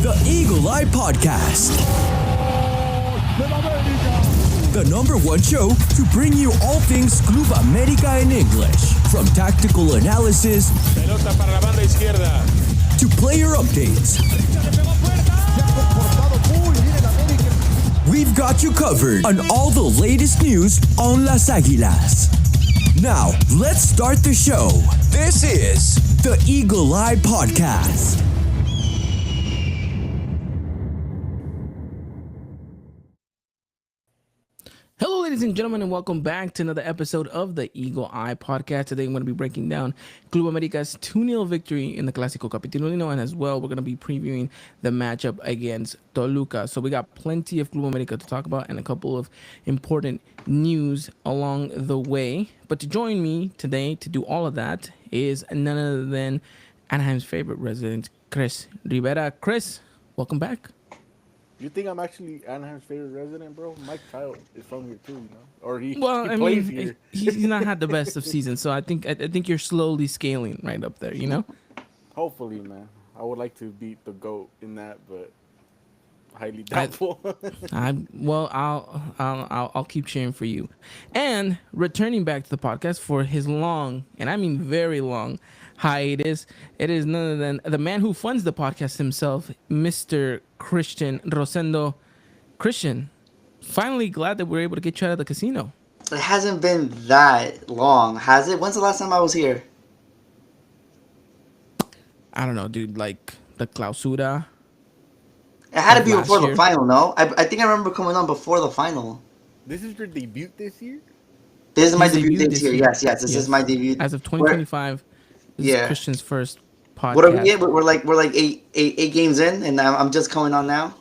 The Eagle Eye Podcast. The #1 show to bring you all things Club America in English. From tactical analysis Pelota para la banda izquierda. to player updates. We've got you covered on all the latest news on Las Águilas. Now, let's start the show. This is the Eagle Eye Podcast. Hello, ladies and gentlemen, and welcome back to another episode of the Eagle Eye Podcast. Today, I'm going to be breaking down Club America's 2-0 victory in the Clasico Capitulino, and as well, we're going to be previewing the matchup against Toluca. So we got plenty of Club America to talk about and a couple of important news along the way. But to join me today to do all of that is none other than Anaheim's favorite resident, Chris Rivera. Chris, welcome back. You think I'm actually Anaheim's favorite resident, bro? Mike Child is from here too, you know, or he Well, plays here. he's not had the best of seasons, so I think you're slowly scaling right up there. You know. Hopefully, man. I would like to beat the GOAT in that, but highly doubtful. I'll keep cheering for you. And returning back to the podcast for his long, and I mean very long, hiatus, it is none other than the man who funds the podcast himself, Mr. Christian Rosendo. Christian, finally glad that we're able to get you out of the casino. It hasn't been that long, has it? When's the last time I was here? I don't know, dude, like the Clausura. It had to be Last before year. the final, no? I think I remember coming on before the final. This is your debut this year? This is my His debut debut this this year. year. Yes. This Yes. is my debut. As of 2025, this is Yeah. Christian's first podcast. What are we in? We're like eight games in, and I'm just coming on now.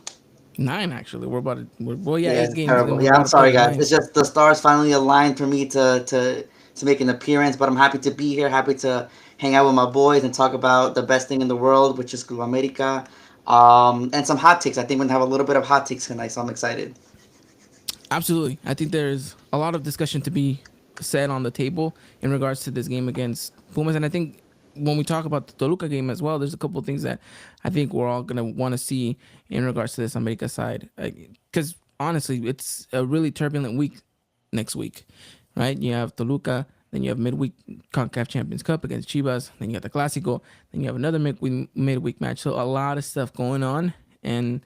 9 actually. We're about to. Eight it's games. terrible. and Yeah, we're I'm about to sorry, play guys. 9. It's just the stars finally aligned for me to make an appearance. But I'm happy to be here. Happy to hang out with my boys and talk about the best thing in the world, which is Club America. And some hot takes. I think we're gonna have a little bit of hot takes tonight, so I'm excited. Absolutely. I think there's a lot of discussion to be said on the table in regards to this game against Pumas. And I think when we talk about the Toluca game as well, there's a couple of things that I think we're all going to want to see in regards to this America side. Because honestly, it's a really turbulent week next week, right? You have Toluca, then you have midweek CONCACAF Champions Cup against Chivas, then you have the Clasico, then you have another midweek match. So a lot of stuff going on, and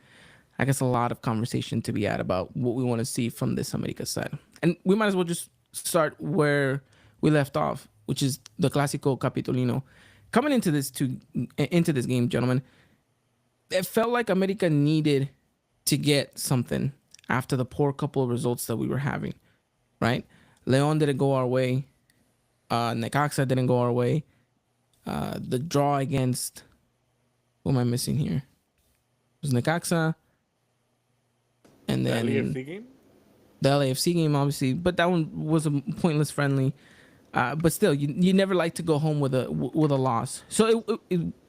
I guess a lot of conversation to be had about what we want to see from this America side. And we might as well just start where we left off, which is the Clasico Capitulino. Coming into this game, gentlemen, it felt like America needed to get something after the poor couple of results that we were having, right? Leon didn't go our way. Necaxa didn't go our way. The draw against... Who am I missing here? It was Necaxa. And then The LAFC game? the LAFC game, obviously, but that one was a pointless friendly. But still, you never like to go home with a loss. So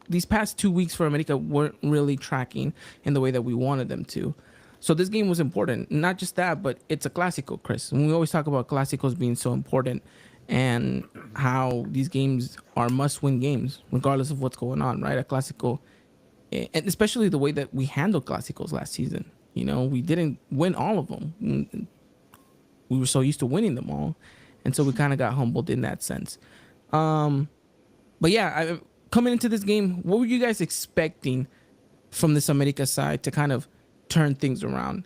these past 2 weeks for America weren't really tracking in the way that we wanted them to. So this game was important. Not just that, but it's a Clasico, Chris. And we always talk about Clásicos being so important and how these games are must-win games, regardless of what's going on, right? A Clasico, and especially the way that we handled Clásicos last season. You know, we didn't win all of them. We were so used to winning them all. And so we kind of got humbled in that sense. But yeah, coming into this game, what were you guys expecting from this America side to kind of turn things around?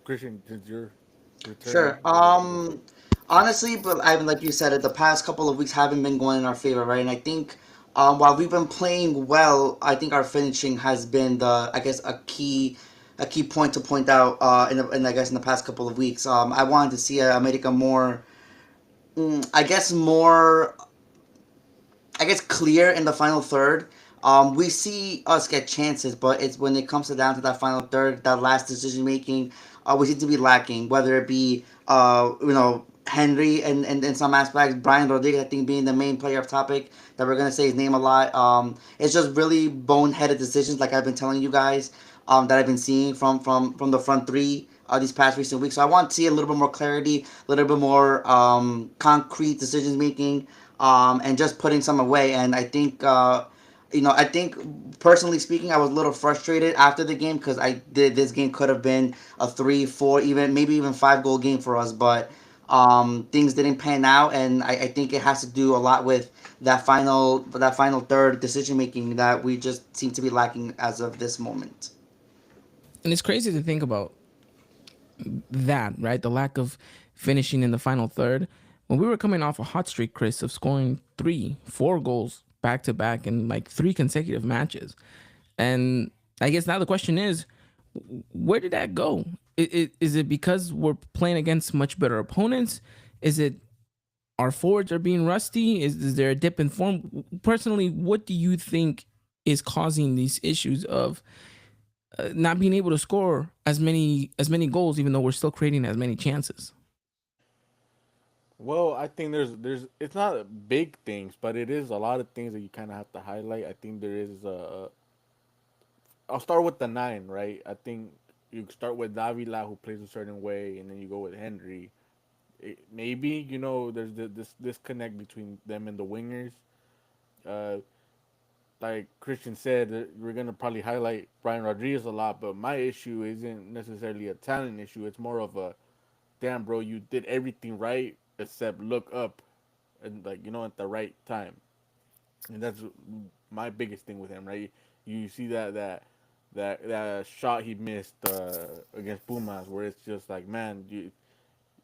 Christian, did your return? Sure. Honestly, but like you said, the past couple of weeks haven't been going in our favor, right? And I think while we've been playing well, I think our finishing has been a key point to point out in the past couple of weeks. I wanted to see America more clear in the final third. We see us get chances, but it's when it comes down to that final third, that last decision making, we seem to be lacking. Whether it be Henry and in some aspects, Brian Rodriguez, I think, being the main player of topic that we're gonna say his name a lot. It's just really boneheaded decisions, like I've been telling you guys, that I've been seeing from the front three these past recent weeks. So I want to see a little bit more clarity, a little bit more concrete decisions making, and just putting some away. And I think I think personally speaking, I was a little frustrated after the game because I did this game could have been a 3, 4, even maybe even 5 goal game for us, but things didn't pan out, and I think it has to do a lot with that final third decision making that we just seem to be lacking as of this moment. And it's crazy to think about that, right? The lack of finishing in the final third. When we were coming off a hot streak, Chris, of scoring 3, 4 goals back to back in like 3 consecutive matches. And I guess now the question is, where did that go? Is it because we're playing against much better opponents? Is it our forwards are being rusty? Is there a dip in form? Personally, what do you think is causing these issues of not being able to score as many goals, even though we're still creating as many chances? Well, I think there's it's not big things, but it is a lot of things that you kind of have to highlight. I think there is I'll start with the nine, right? I think you start with Davila, who plays a certain way, and then you go with Henry. Maybe there's this disconnect between them and the wingers. Uh, like Christian said, we're gonna probably highlight Brian Rodriguez a lot, but my issue isn't necessarily a talent issue. It's more of a damn, bro, you did everything right except look up, and like at the right time, and that's my biggest thing with him, right? You see that shot he missed against Pumas, where it's just like, man,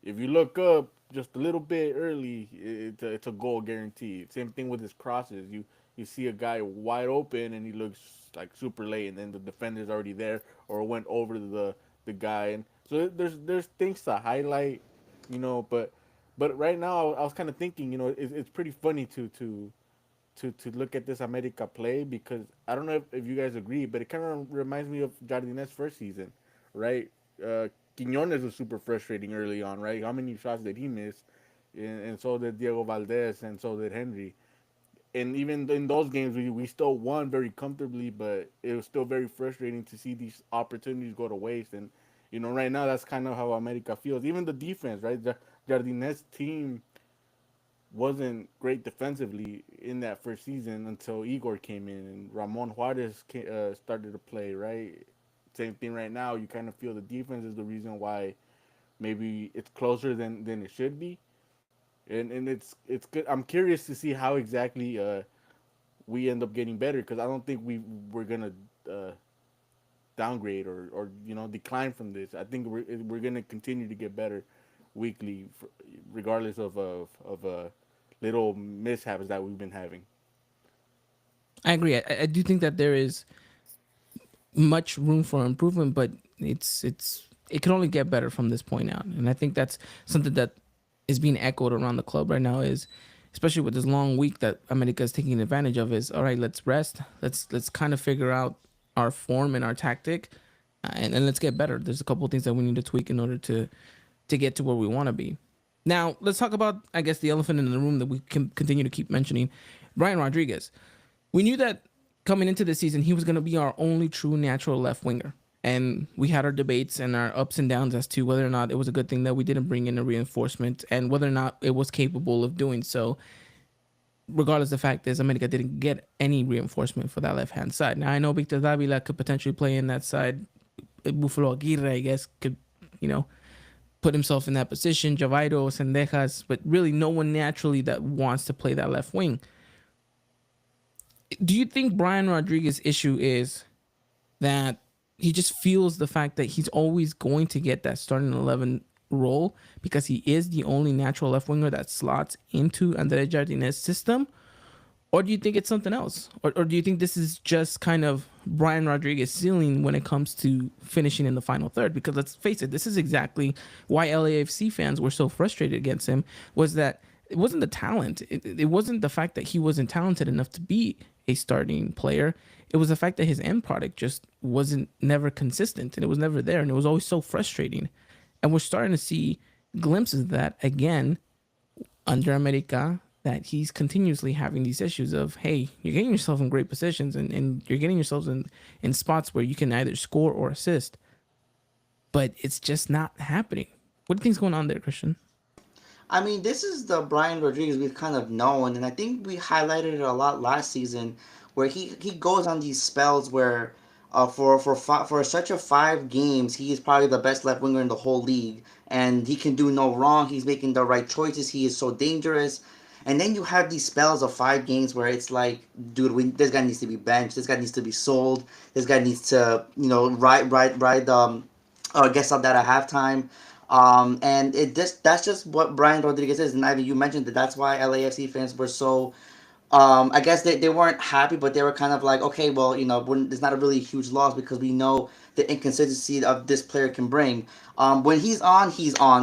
if you look up just a little bit early, it's a goal guaranteed. Same thing with his crosses. You see a guy wide open and he looks like super late, and then the defender's already there or went over the guy, and so there's things to highlight, but right now I was kind of thinking, it's pretty funny to look at this America play, because I don't know if you guys agree, but it kind of reminds me of Jardinez's first season, right? Quiñones was super frustrating early on, right? How many shots did he miss? And so did Diego Valdez, and so did Henry. And even in those games, we still won very comfortably, but it was still very frustrating to see these opportunities go to waste. And right now that's kind of how America feels. Even the defense, right? Jardinez's team wasn't great defensively in that first season until Igor came in and Ramon Juarez started to play, right? Same thing right now. You kind of feel the defense is the reason why maybe it's closer than it should be. And it's good. I'm curious to see how exactly we end up getting better, because I don't think we're gonna downgrade or decline from this. I think we're gonna continue to get better weekly, regardless of little mishaps that we've been having. I agree. I do think that there is much room for improvement, but it can only get better from this point out. And I think that's something that is being echoed around the club right now, is especially with this long week that America is taking advantage of, is all right, let's rest. Let's kind of figure out our form and our tactic, and let's get better. There's a couple of things that we need to tweak in order to get to where we want to be. Now, let's talk about, I guess, the elephant in the room that we can continue to keep mentioning, Brian Rodriguez. We knew that coming into the season, he was going to be our only true natural left winger. And we had our debates and our ups and downs as to whether or not it was a good thing that we didn't bring in a reinforcement, and whether or not it was capable of doing so. Regardless, the fact is America didn't get any reinforcement for that left-hand side. Now, I know Victor Davila could potentially play in that side. Buffalo Aguirre, I guess, could, put himself in that position. Javairo, Sendejas, but really no one naturally that wants to play that left wing. Do you think Brian Rodriguez's issue is that he just feels the fact that he's always going to get that starting 11 role because he is the only natural left winger that slots into André Jardinez's system? Or do you think it's something else? Or do you think this is just kind of Brian Rodriguez's ceiling when it comes to finishing in the final third? Because let's face it, this is exactly why LAFC fans were so frustrated against him, was that it wasn't the talent. It wasn't the fact that he wasn't talented enough to be a starting player. It was the fact that his end product just wasn't never consistent, and it was never there, and it was always so frustrating. And we're starting to see glimpses of that again under America, that he's continuously having these issues of, hey, you're getting yourself in great positions and you're getting yourselves in spots where you can either score or assist, but it's just not happening. What do you think's going on there, Christian? I mean, this is the Brian Rodriguez we've kind of known, and I think we highlighted it a lot last season, where he goes on these spells where, for such a 5 games, he is probably the best left winger in the whole league, and he can do no wrong. He's making the right choices. He is so dangerous. And then you have these spells of 5 games where it's like, dude, this guy needs to be benched. This guy needs to be sold. This guy needs to, ride guess on that at halftime. And that's just what Brian Rodriguez is. And Ivy, you mentioned that that's why LAFC fans were so. I guess they weren't happy, but they were kind of like, okay, well, it's not a really huge loss because we know the inconsistency of this player can bring. When he's on,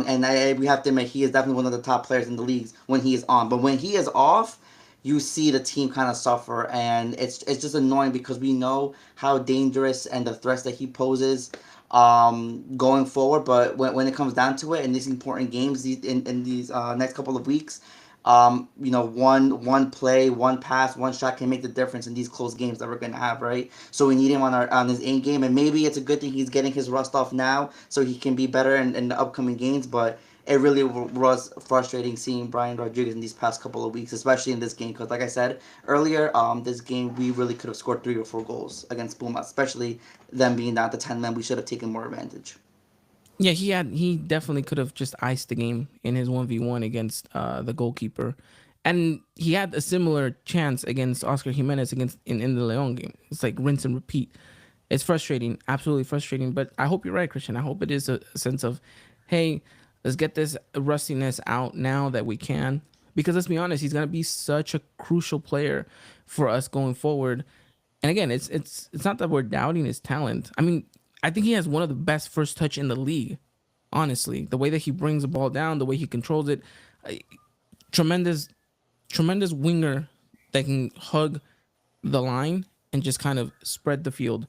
and we have to admit he is definitely one of the top players in the leagues when he is on. But when he is off, you see the team kind of suffer, and it's just annoying because we know how dangerous and the threats that he poses going forward. But when it comes down to it, in these important games, in these next couple of weeks, one play, one pass, one shot can make the difference in these close games that we're gonna have, right? So we need him on his A game, and maybe it's a good thing he's getting his rust off now, so he can be better in the upcoming games. But it really was frustrating seeing Brian Rodriguez in these past couple of weeks, especially in this game, because like I said earlier, this game we really could have scored 3 or 4 goals against Puma, especially them being down to 10 men. We should have taken more advantage. Yeah, he definitely could have just iced the game in his 1v1 against the goalkeeper. And he had a similar chance against Oscar Jimenez in the Leon game. It's like rinse and repeat. It's frustrating, absolutely frustrating. But I hope you're right, Christian. I hope it is a sense of, hey, let's get this rustiness out now that we can. Because let's be honest, he's gonna be such a crucial player for us going forward. And again, it's not that we're doubting his talent. I mean, I think he has one of the best first touch in the league. Honestly, the way that he brings the ball down, the way he controls it, uh, tremendous, tremendous winger that can hug the line and just kind of spread the field.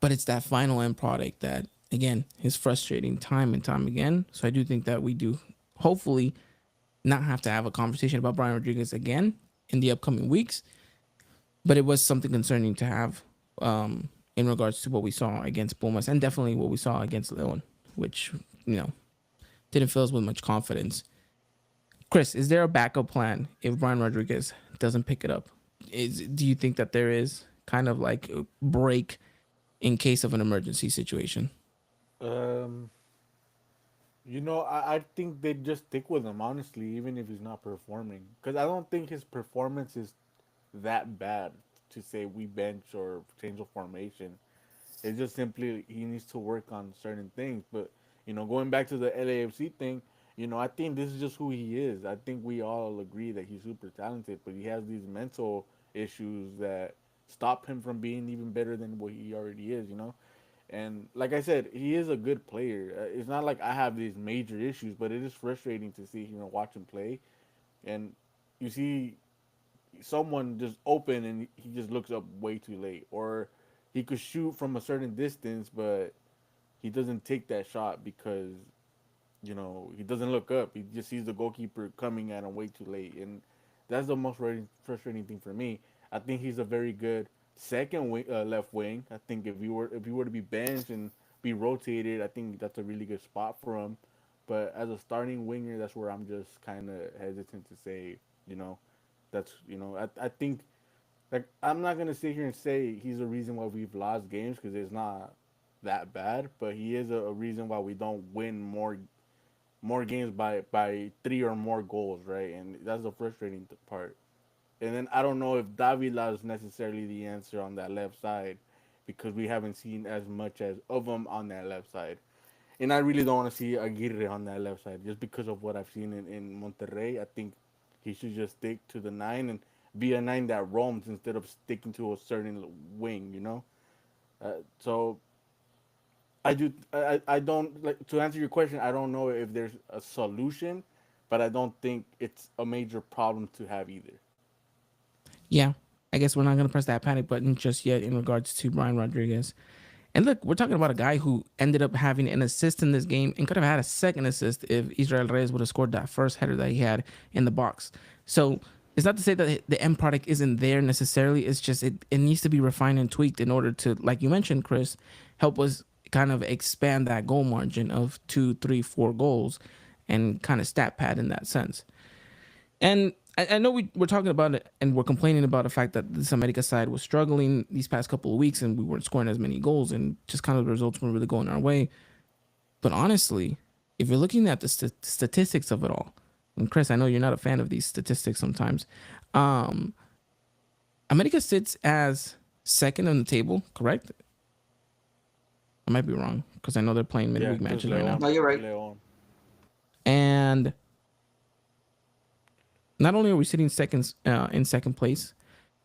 But it's that final end product that, again, is frustrating time and time again. So I do think that we do hopefully not have to have a conversation about Brian Rodriguez again in the upcoming weeks. But it was something concerning to have in regards to what we saw against Pumas and definitely what we saw against Leon, which, you know, didn't fill us with much confidence. Chris, is there a backup plan if Brian Rodriguez doesn't pick it up? Do you think that there is kind of like a break in case of an emergency situation? Um, I think they just stick with him honestly, even if he's not performing, because I don't think his performance is that bad to say we bench or change the formation. It's just simply he needs to work on certain things. But going back to the LAFC thing, I think this is just who he is. I think we all agree that he's super talented, but he has these mental issues that stop him from being even better than what he already is. And like I said, he is a good player. It's not like I have these major issues, but it is frustrating to see watch him play, and you see someone just open and he just looks up way too late, or he could shoot from a certain distance, but he doesn't take that shot because he doesn't look up. He just sees the goalkeeper coming at him way too late, and that's the most frustrating thing for me. I think he's a very good second wing, left wing. I think if he were to be benched and be rotated, I think that's a really good spot for him. But as a starting winger, that's where I'm just kind of hesitant to say, you know, I think like I'm not gonna sit here and say he's the reason why we've lost games because it's not that bad, but he is a reason why we don't win more games by 3 or more goals, right? And that's the frustrating part. And then I don't know if Davila is necessarily the answer on that left side because we haven't seen as much as of him on that left side. And I really don't want to see Aguirre on that left side just because of what I've seen in Monterrey. I think he should just stick to the 9 and be a 9 that roams instead of sticking to a certain wing. So I don't like to answer your question. I don't know if there's a solution, but I don't think it's a major problem to have either. Yeah, I guess we're not going to press that panic button just yet in regards to Brian Rodriguez. And look, we're talking about a guy who ended up having an assist in this game and could have had a second assist if Israel Reyes would have scored that first header that he had in the box. So it's not to say that the end product isn't there necessarily. It's just it needs to be refined and tweaked in order to, like you mentioned, Chris, help us kind of expand that goal margin of 2, 3, 4 goals. and kind of stat pad in that sense. And I know we're talking about it and we're complaining about the fact that this America side was struggling these past couple of weeks and we weren't scoring as many goals and just kind of the results weren't really going our way. But honestly, if you're looking at the statistics of it all, and Chris, I know you're not a fan of these statistics sometimes. Um, America sits as second on the table, correct? I might be wrong because I know they're playing Yeah, midweek just matches right now. No, you're right. Leon. And not only are we sitting in second place,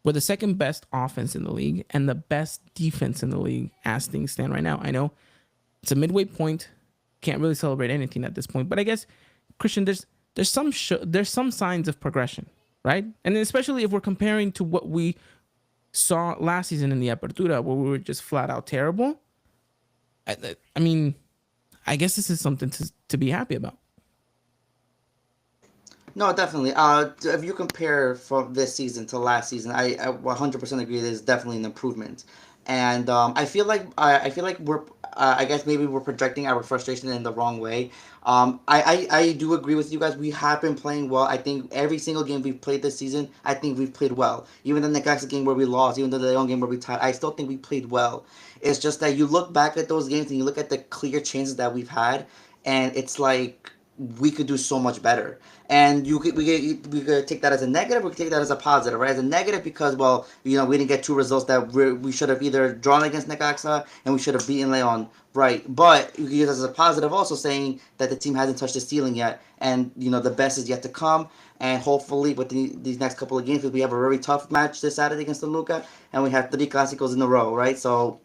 we're the second best offense in the league and the best defense in the league as things stand right now. I know it's a midway point, can't really celebrate anything at this point, but I guess Christian, there's some signs of progression, right? And especially if we're comparing to what we saw last season in the Apertura, where we were just flat out terrible. I mean, I guess this is something to be happy about. No, definitely. If you compare from this season to last season, I 100% agree. There's definitely an improvement, and I feel like we're. I guess maybe we're projecting our frustration in the wrong way. I do agree with you guys. We have been playing well. I think every single game we've played this season, I think we've played well. Even the Necaxa game where we lost, even the Leon game where we tied, I still think we played well. It's just that you look back at those games and you look at the clear chances that we've had, and it's like we could do so much better. And we could take that as a negative. We could take that as a positive, right? As a negative because, well, we didn't get two results that we should have either drawn against Necaxa and we should have beaten Leon, right? But you could use it as a positive, also saying that the team hasn't touched the ceiling yet, and the best is yet to come. And hopefully, with these next couple of games, because we have a very tough match this Saturday against Toluca, and we have 3 Clásicos in a row, right? So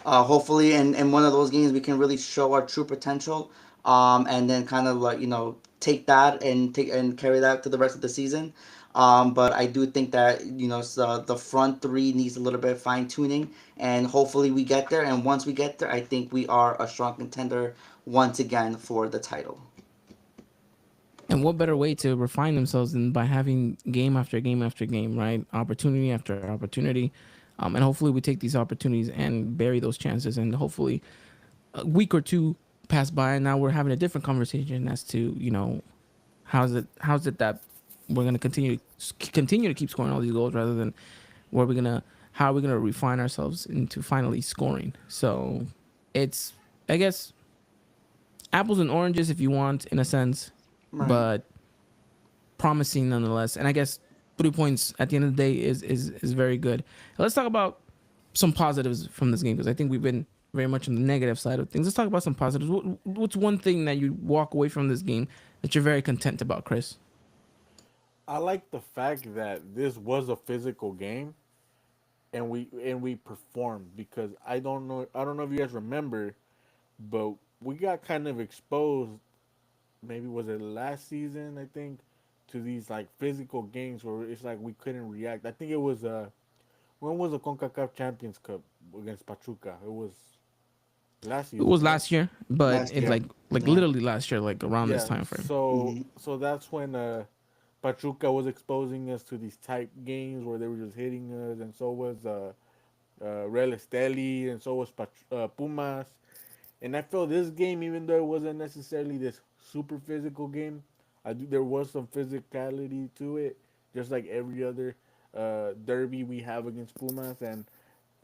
hopefully, in one of those games, we can really show our true potential, and then kind of like take that and carry that to the rest of the season. But I do think that the front three needs a little bit of fine tuning, and hopefully we get there. And once we get there, I think we are a strong contender once again for the title. And what better way to refine themselves than by having game after game after game, right? Opportunity after opportunity. And hopefully we take these opportunities and bury those chances. And hopefully a week or two pass by and now we're having a different conversation as to, how's it that we're going to continue to keep scoring all these goals rather than how are we going to refine ourselves into finally scoring. So it's, I guess, apples and oranges if you want, in a sense, Right. but promising nonetheless. And I guess 3 points at the end of the day is very good. Let's talk about some positives from this game because I think we've been very much on the negative side of things. Let's talk about some positives. What's one thing that you walk away from this game that you're very content about, Chris? I like the fact that this was a physical game, and we performed because I don't know if you guys remember, but we got kind of exposed. Maybe was it last season? I think to these like physical games where it's like we couldn't react. I think it was when was the Concacaf Champions Cup against Pachuca? It was last It season, was right? last year, but Last it's year. like Yeah. literally last year, like around this Yeah. time frame. So that's when Pachuca was exposing us to these type games where they were just hitting us, and so was Real Esteli, and so was Pumas. And I felt this game, even though it wasn't necessarily this super physical game, I do there was some physicality to it, just like every other derby we have against Pumas. And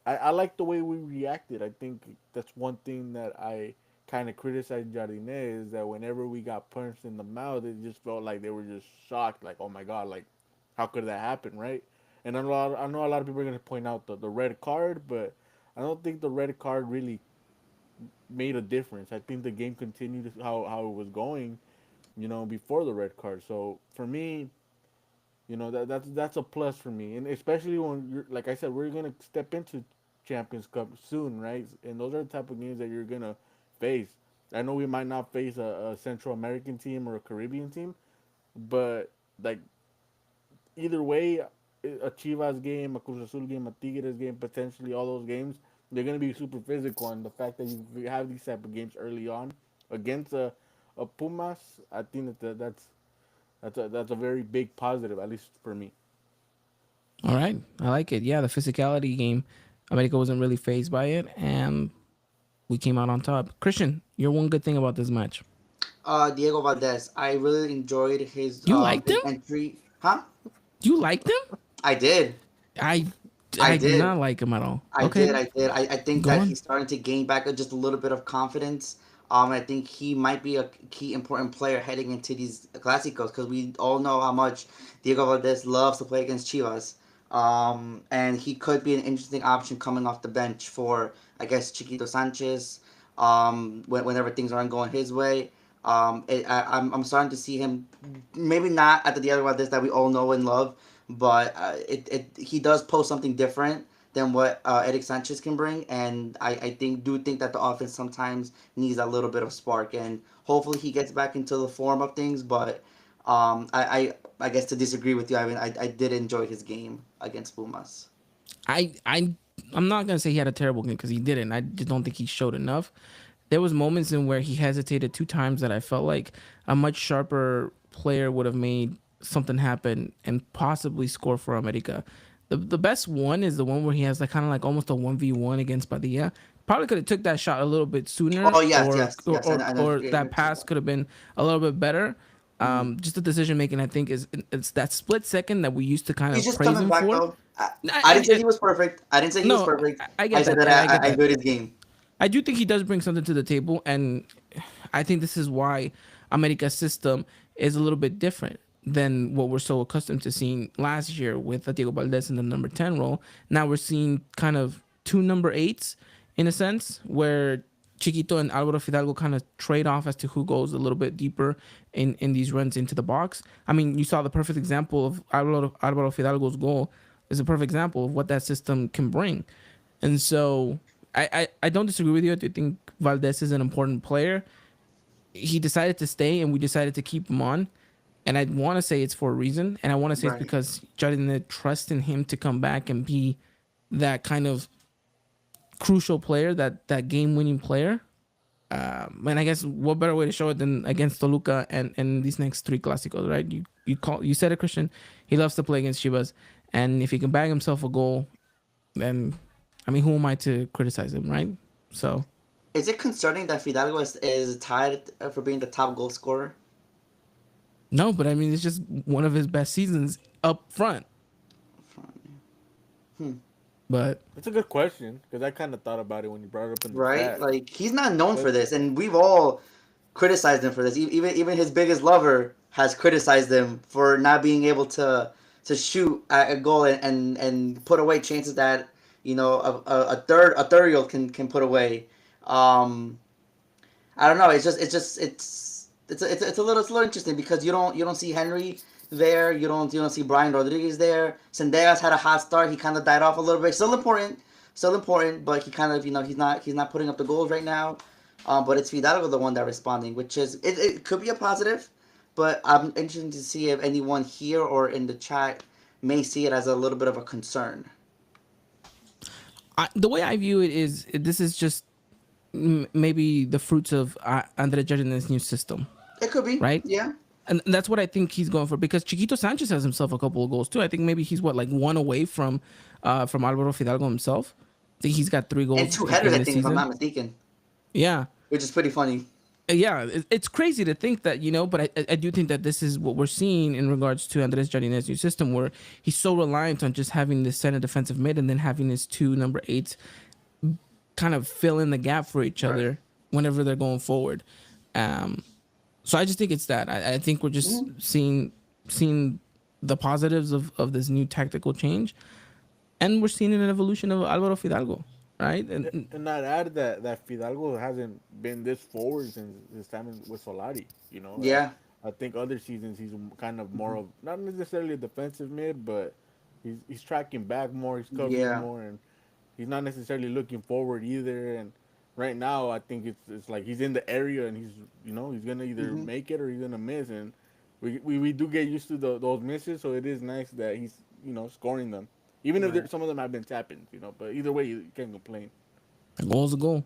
I like the way we reacted. I think that's one thing that I kind of criticized Jardine is that whenever we got punched in the mouth, it just felt like they were just shocked, like, oh my god, like how could that happen, right? And I know a lot of people are gonna point out the red card, but I don't think the red card really made a difference. I think the game continued how it was going, before the red card. So for me, that's a plus for me, and especially when you're like I said, we're gonna step into Champions Cup soon, right? And those are the type of games that you're gonna face. I know we might not face a Central American team or a Caribbean team, but like either way, a Chivas game, a Cruz Azul game, a Tigres game, potentially all those games, they're gonna be super physical. And the fact that you have these type of games early on against a Pumas, I think that's a very big positive, at least for me. All right, I like it. Yeah, the physicality game, America wasn't really phased by it, and we came out on top. Christian, your one good thing about this match. Diego Valdez. I really enjoyed You liked his him? entry. Huh? You liked him? I did. I I I did did. not like him at all. I Okay, did. I did. I think go that on. he's starting to gain back just a little bit of confidence. I think he might be a key important player heading into these Clásicos because we all know how much Diego Valdez loves to play against Chivas. And he could be an interesting option coming off the bench for, I guess, Chiquito Sanchez. Whenever things aren't going his way. I'm starting to see him, maybe not at the Diego Valdez that we all know and love, but he does pose something different than what Eric Sanchez can bring, and I think that the offense sometimes needs a little bit of spark, and hopefully he gets back into the form of things. But I guess to disagree with you, I did enjoy his game against Pumas. I I I'm not gonna say he had a terrible game because he didn't. I just don't think he showed enough. There was moments in where he hesitated two times that I felt like a much sharper player would have made something happen and possibly score for America. The best one is the one where he has like kind of like almost a 1v1 against Padilla. Probably could have took that shot a little bit sooner, Oh yes, or yes, or yes, or, and or that pass could have been a little bit better. mhm. Just the decision making, I think, is it's that split second that we used to kind He's of just praise coming him back for. though. I I didn't say get he was perfect. I didn't say he was no, perfect. I I get said that. that I get I that. enjoyed his game. I do think he does bring something to the table, and I think this is why America's system is a little bit different than what we're so accustomed to seeing last year with Diego Valdez in the number 10 role. Now we're seeing kind of two number eights in a sense, where Chiquito and Alvaro Fidalgo kind of trade off as to who goes a little bit deeper in these runs into the box. I mean, you saw the perfect example of Alvaro Fidalgo's goal is a perfect example of what that system can bring. And so I don't disagree with you. I do think Valdez is an important player. He decided to stay, and we decided to keep him on. And I want to say it's for a reason. And I want to say it's Right. because Jardine trusts in him to come back and be that kind of crucial player, that game winning player. And I guess what better way to show it than against Toluca and these next three Clásicos, right? You said it, Christian. He loves to play against Chivas, and if he can bag himself a goal, then I mean, who am I to criticize him, right? So Is it concerning that Fidalgo is tied for being the top goal scorer? no, but I mean, it's just one of his best seasons up front. But It's a good question because I kind of thought about it when you brought it up in the Right? chat. Like he's not known But for this, and we've all criticized him for this. Even his biggest lover has criticized him for not being able to shoot at a goal and put away chances that a third year old can put away. Um, I don't know. It's a little interesting because you don't see Henry there. You don't see Brian Rodriguez there. Sendejas had a hot start. He kind of died off a little bit. Still important, but he kind of he's not putting up the goals right now. But it's Fidalgo the one that responding, which is it could be a positive, but I'm interested to see if anyone here or in the chat may see it as a little bit of a concern. the way I view it is this is just maybe the fruits of Andre Jardin's new system, It could be, right? yeah. And that's what I think he's going for because Chiquito Sanchez has himself a couple of goals too. I think maybe he's what like one away from Alvaro Fidalgo himself. I think he's got three And goals two headers, in I this think, if I'm season. not mistaken, Yeah, which is pretty funny. yeah, it's crazy to think that, but I do think that this is what we're seeing in regards to Andres Jardin's new system, where he's so reliant on just having this center defensive mid and then having his two number eights kind of fill in the gap for each Right. other whenever they're going forward. Um, so I just think it's that. I think we're just Mhm. seeing the positives of this new tactical change, and we're seeing an evolution of Alvaro Fidalgo, right? And and I'd add that Fidalgo hasn't been this forward since his time with Solari. Yeah. I think other seasons he's kind of more of not necessarily a defensive mid, but he's tracking back more, he's covering Yeah. more, and he's not necessarily looking forward either. And right now, I think it's like he's in the area and he's gonna either Hmm. make it or he's gonna miss, and we do get used to those misses, so it is nice that he's scoring them, even if Right. some of them have been tapping, But either way, you can't complain. a goal's a goal.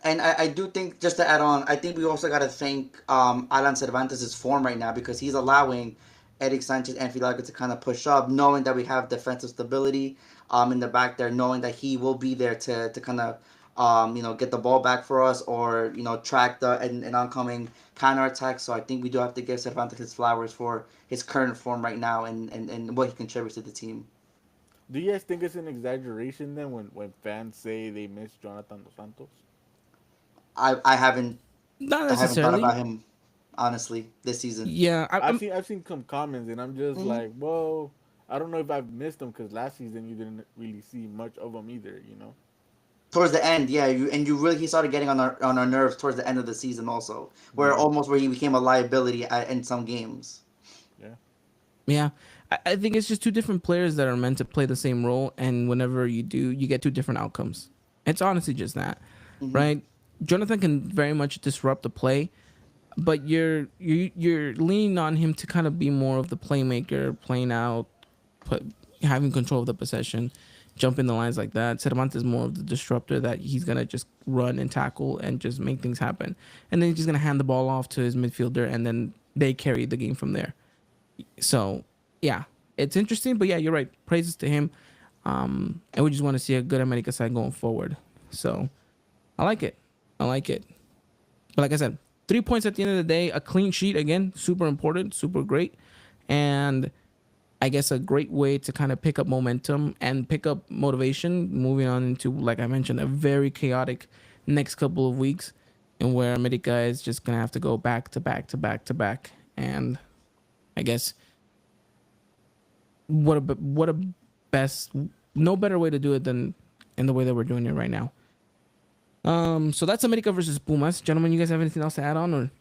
And I do think, just to add on, I think we also got to thank Alan Cervantes' form right now because he's allowing Eric Sanchez and Fidalgo to kind of push up, knowing that we have defensive stability in the back there, knowing that he will be there to kind of get the ball back for us, or track an oncoming counterattack. So I think we do have to give Cervantes his flowers for his current form right now, and what he contributes to the team. Do you guys think it's an exaggeration then when fans say they miss Jonathan Dos Santos? I I haven't Not I haven't thought necessarily. about him honestly this season. Yeah, I've seen some comments and I'm just like, whoa. I don't know if I've missed them because last season you didn't really see much of them either. Towards the end, yeah, you really he started getting on our nerves towards the end of the season also, Yeah, where he became a liability in some games. yeah. yeah. I think it's just two different players that are meant to play the same role, and whenever you do, you get two different outcomes. It's honestly just that, right? Jonathan can very much disrupt the play, but you're leaning on him to kind of be more of the playmaker, playing out, put, having control of the possession, jump in the lines like that. Cervantes is more of the disruptor that he's gonna just run and tackle and just make things happen, and then he's just gonna hand the ball off to his midfielder, and then they carry the game from there. So yeah, it's interesting, but yeah, you're right. Praises to him, and we just want to see a good America side going forward. So I like it. I like it. But like I said, 3 points at the end of the day, a clean sheet again, super important, super great, and I guess a great way to kind of pick up momentum and pick up motivation moving on into, like I mentioned, a very chaotic next couple of weeks, and where America is just gonna have to go back to back to back to back, and I guess what a best, no better way to do it than in the way that we're doing it right now. So that's America versus Pumas, gentlemen. You guys have anything else to add on, or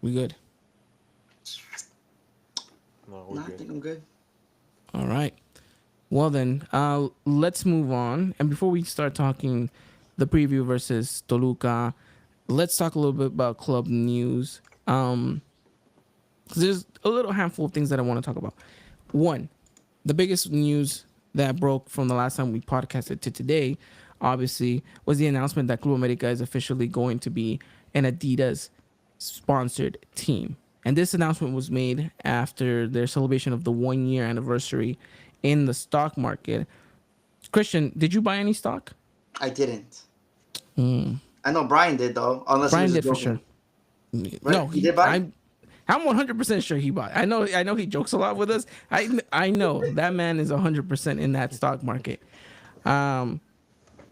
we good? No, we're No, I good. think I'm good. All right. Well then, let's move on. And before we start talking the preview versus Toluca, let's talk a little bit about club news. 'Cause there's a little handful of things that I want to talk about. One, the biggest news that broke from the last time we podcasted to today, obviously, was the announcement that Club America is officially going to be an Adidas sponsored team. And this announcement was made after their celebration of the 1 year anniversary in the stock market. Christian, did you buy any stock? I didn't. I know Brian did though, unless he Brian was just did for joking. sure. Right? No, He did buy. I'm 100% sure he bought. I know he jokes a lot with us. I know that man is 100% in that stock market. I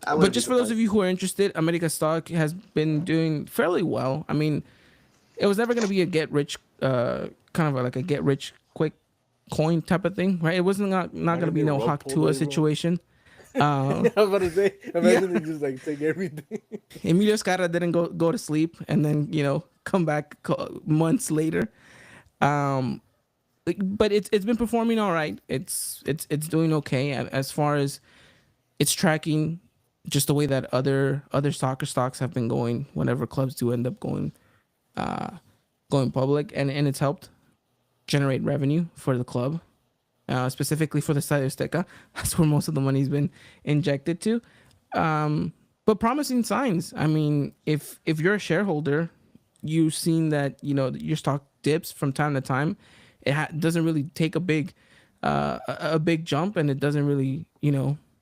But wouldn't be just for those surprised. of you who are interested, America stock has been doing fairly well. I mean, it was never going to be a get rich, kind of like a get rich quick coin type of thing, right? It wasn't not going to be no rug Hawk pull Tua this one? situation. I was about to say, imagine they just like take everything. Emilio Escarra didn't go to sleep and then come back months later. But it's been performing all right. It's doing okay as far as it's tracking just the way that other soccer stocks have been going whenever clubs do end up going public, and it's helped generate revenue for the club, specifically for the Estadio Azteca. That's where most of the money's been injected to. But promising signs. I mean, if you're a shareholder, you've seen that your stock dips from time to time. It doesn't really take a big jump, and it doesn't really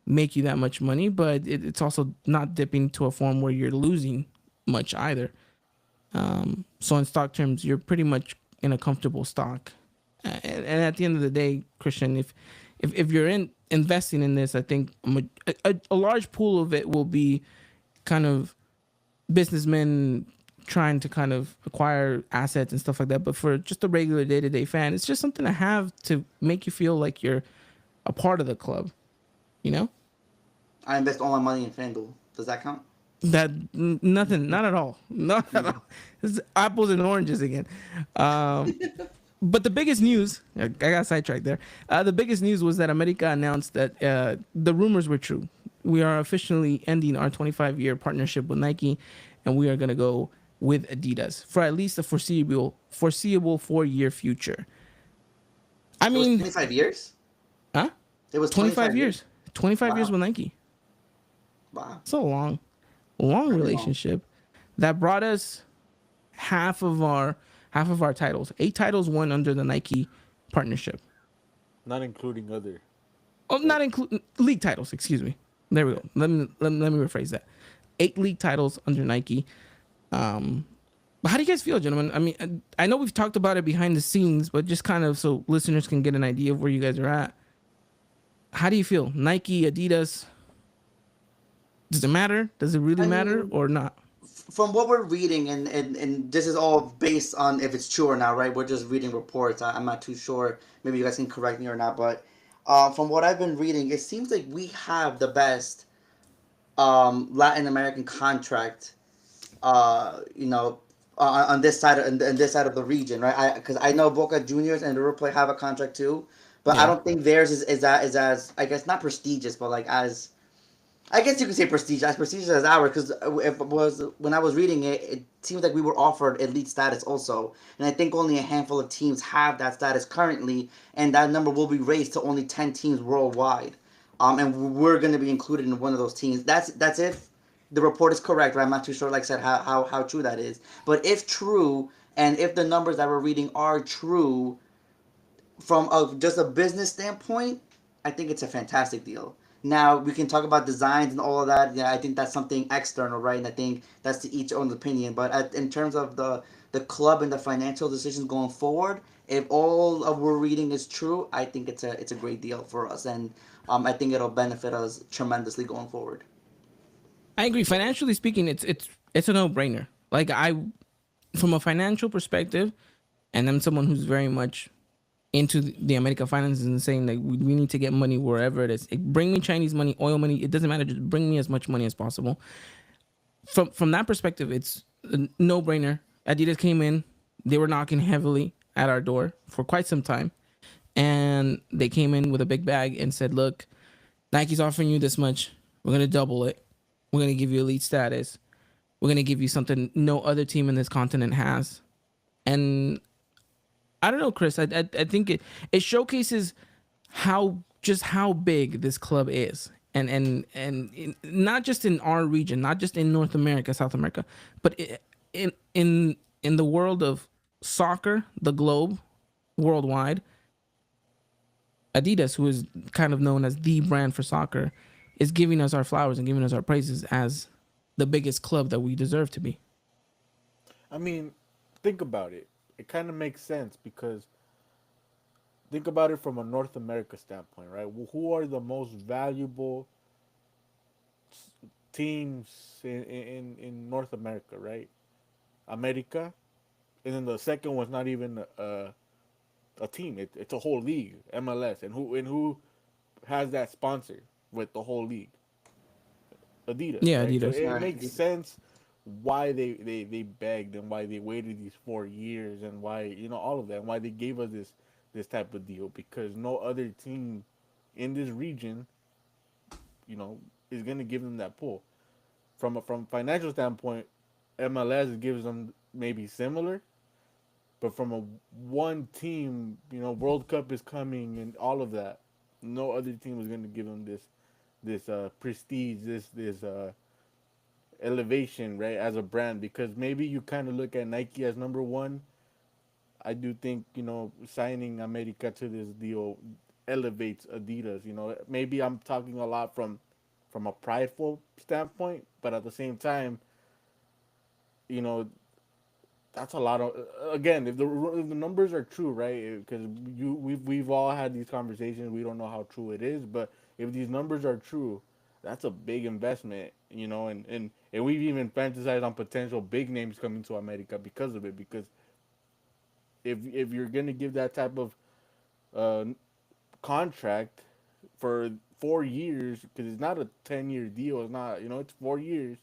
make you that much money. But it's also not dipping to a form where you're losing much either. So in stock terms, you're pretty much in a comfortable stock. And at the end of the day, Christian, if you're investing in this, I think a large pool of it will be kind of businessmen trying to kind of acquire assets and stuff like that. But for just a regular day-to-day fan, it's just something to have to make you feel like you're a part of the club, you know? I invest all my money in FanDuel. Does that count? Nothing, not at all. Not at all. This is apples and oranges again. But the biggest news, I got sidetracked there. The biggest news was that America announced that the rumors were true. We are officially ending our 25-year partnership with Nike, and we are going to go with Adidas for at least a foreseeable 4-year future. I It was mean, 25 years. huh? It was 25 years. 25 years Wow. with Nike. Wow. It's a long relationship that brought us half of our titles. 8 titles won under the Nike partnership. Not including other. Oh, not including league titles. Excuse me. There we go. Let me rephrase that. 8 league titles under Nike. Um, but how do you guys feel, gentlemen? I mean, I know we've talked about it behind the scenes, but just kind of so listeners can get an idea of where you guys are at. How do you feel? Nike, Adidas, does it matter? Does it really I matter mean, or not? from what we're reading, and this is all based on if it's true or not, right? We're just reading reports. I'm not too sure. Maybe you guys can correct me or not, but from what I've been reading, it seems like we have the best Latin American contract. You know, on this side on this side of the region, right? Because I know Boca Juniors and River Plate have a contract too, but I Yeah. don't think theirs is as, I guess, not prestigious, but like as, I guess you could say prestigious as ours. Because if it was when I was reading it, it seems like we were offered elite status also, and I think only a handful of teams have that status currently, and that number will be raised to only 10 teams worldwide, and we're going to be included in one of those teams. That's if the report is correct, right? I'm not too sure, like I said, how true that is, but if true, and if the numbers that we're reading are true, from just a business standpoint, I think it's a fantastic deal. Now we can talk about designs and all of that. Yeah, I think that's something external, right? And I think that's to each own opinion. But in terms of the club and the financial decisions going forward, if all of we're reading is true, I think it's a great deal for us, and I think it'll benefit us tremendously going forward. I agree. Financially speaking, it's a no brainer. Like from a financial perspective, and I'm someone who's very much into the America finances and saying like we need to get money wherever it is. Bring me Chinese money, oil money. It doesn't matter. Just bring me as much money as possible. From that perspective, it's a no brainer. Adidas came in. They were knocking heavily at our door for quite some time, and they came in with a big bag and said, "Look, Nike's offering you this much. We're gonna double it. We're gonna give you elite status. We're gonna give you something no other team in this continent has." And I don't know, Chris. I think it showcases how big this club is, not just in our region, not just in North America, South America, but in the world of soccer, the globe, worldwide. Adidas, who is kind of known as the brand for soccer, is giving us our flowers and giving us our praises as the biggest club that we deserve to be. I mean, think about it. It kind of makes sense because think about it from a North America standpoint, right? Who are the most valuable teams in North America, right? America, and then the second one's not even a team. It's a whole league, MLS, and who has that sponsor with the whole league, Adidas, Yeah, right? So Adidas. it makes sense why they begged and why they waited these 4 years and why all of that and why they gave us this type of deal because no other team in this region you know is gonna give them that pull from financial standpoint. MLS gives them maybe similar, but from a one team, World Cup is coming and all of that. No other team is going to give them this prestige, this elevation, right, as a brand. Because maybe you kind of look at Nike as number one. I do think signing America to this deal elevates Adidas. Maybe I'm talking a lot from a prideful standpoint, but at the same time, you know that's a lot of again if the numbers are true, right? Because we've all had these conversations. We don't know how true it is, but if these numbers are true, that's a big investment, and we've even fantasized on potential big names coming to America because of it. Because if you're gonna give that type of uh, contract for 4 years, because it's not a 10-year deal, it's not it's 4 years,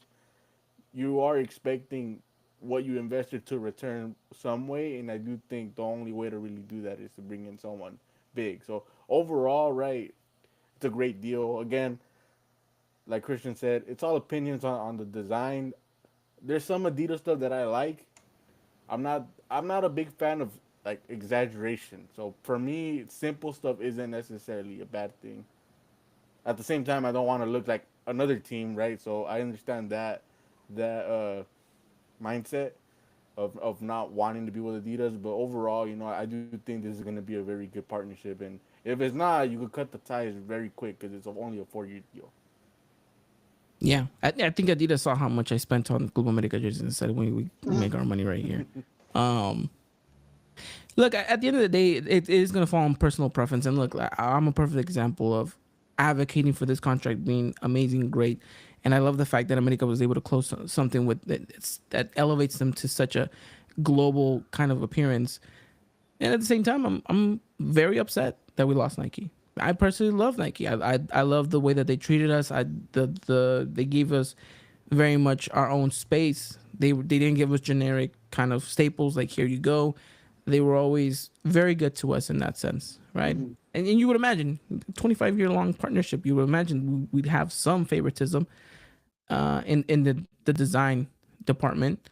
you are expecting what you invested to return some way, and I do think the only way to really do that is to bring in someone big. So overall, right, it's a great deal. Again, like Christian said, it's all opinions on the design. There's some Adidas stuff that I like. I'm not a big fan of like exaggeration. So for me, simple stuff isn't necessarily a bad thing. At the same time, I don't want to look like another team, right? So I understand that mindset of not wanting to be with Adidas. But overall, I do think this is going to be a very good partnership. And if it's not, you could cut the ties very quick because it's only a 4-year deal. Yeah, I think Adidas saw how much I spent on Club America jerseys and said we make our money right here. Um, Look, at the end of the day, it is going to fall on personal preference. And look, I'm a perfect example of advocating for this contract being amazing, great. And I love the fact that America was able to close something with that elevates them to such a global kind of appearance. And at the same time, I'm very upset that we lost Nike. I personally love Nike. I love the way that they treated us. They gave us very much our own space. They didn't give us generic kind of staples like here you go. They were always very good to us in that sense, right? Mm-hmm. And you would imagine 25-year long partnership. You would imagine we'd have some favoritism in the design department.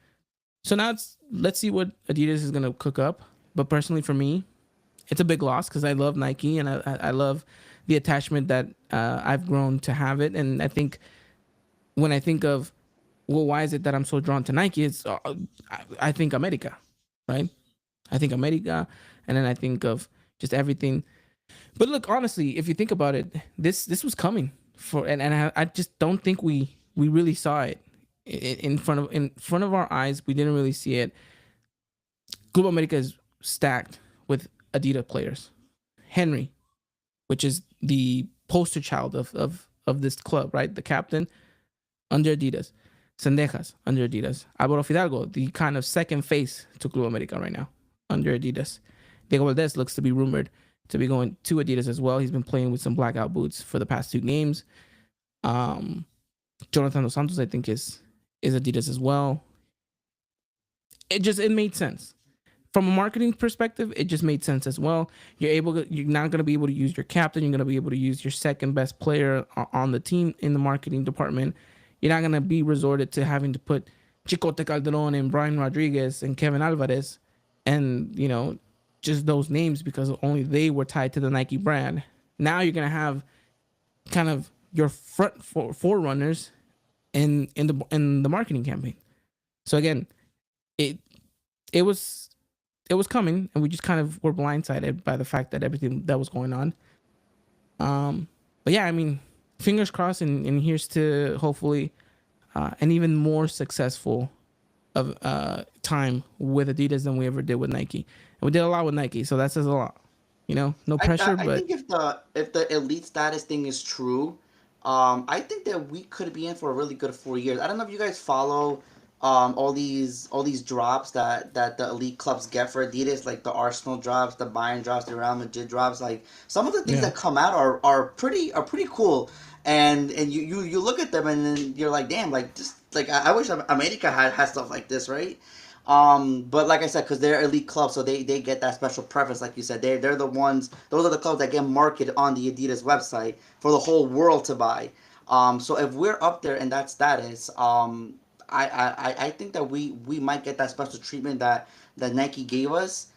So now let's see what Adidas is gonna cook up. But personally, for me, it's a big loss because I love Nike and I love the attachment that I've grown to have it. And I think when I think of, well, why is it that I'm so drawn to Nike? It's I think America, right? I think America, and then I think of just everything. But look, honestly, if you think about it, this was coming for, and I just don't think we really saw it in front of our eyes. We didn't really see it. Club America is stacked with Adidas players. Henry, which is the poster child of this club, right? The captain under Adidas. Sendejas under Adidas. Alvaro Fidalgo, the kind of second face to Club America right now under Adidas. Diego Valdez looks to be rumored to be going to Adidas as well. He's been playing with some blackout boots for the past 2 games. Jonathan Dos Santos, I think, is Adidas as well. It made sense. From a marketing perspective, it just made sense as well. You're not going to be able to use your captain. You're going to be able to use your second best player on the team in the marketing department. You're not going to be resorted to having to put Chicote Calderon and Brian Rodriguez and Kevin Alvarez and, just those names because only they were tied to the Nike brand. Now you're going to have kind of your front forerunners in the marketing campaign. So again, it was coming, and we just kind of were blindsided by the fact that everything that was going on. But yeah, I mean, fingers crossed, and here's to hopefully an even more successful of time with Adidas than we ever did with Nike. And we did a lot with Nike, so that says a lot. No pressure, I but think if the elite status thing is true, I think that we could be in for a really good 4 years. I don't know if you guys follow all these drops that the elite clubs get for Adidas, like the Arsenal drops, the Bayern drops, the Real Madrid drops. Like some of the things yeah, that come out are pretty cool. And you look at them and then you're like, damn, like just like I wish America had stuff like this, right? But like I said, because they're elite clubs, so they get that special preference, like you said. They're the ones. Those are the clubs that get marketed on the Adidas website for the whole world to buy. So if we're up there in that status, I think that we might get that special treatment that Nike gave us.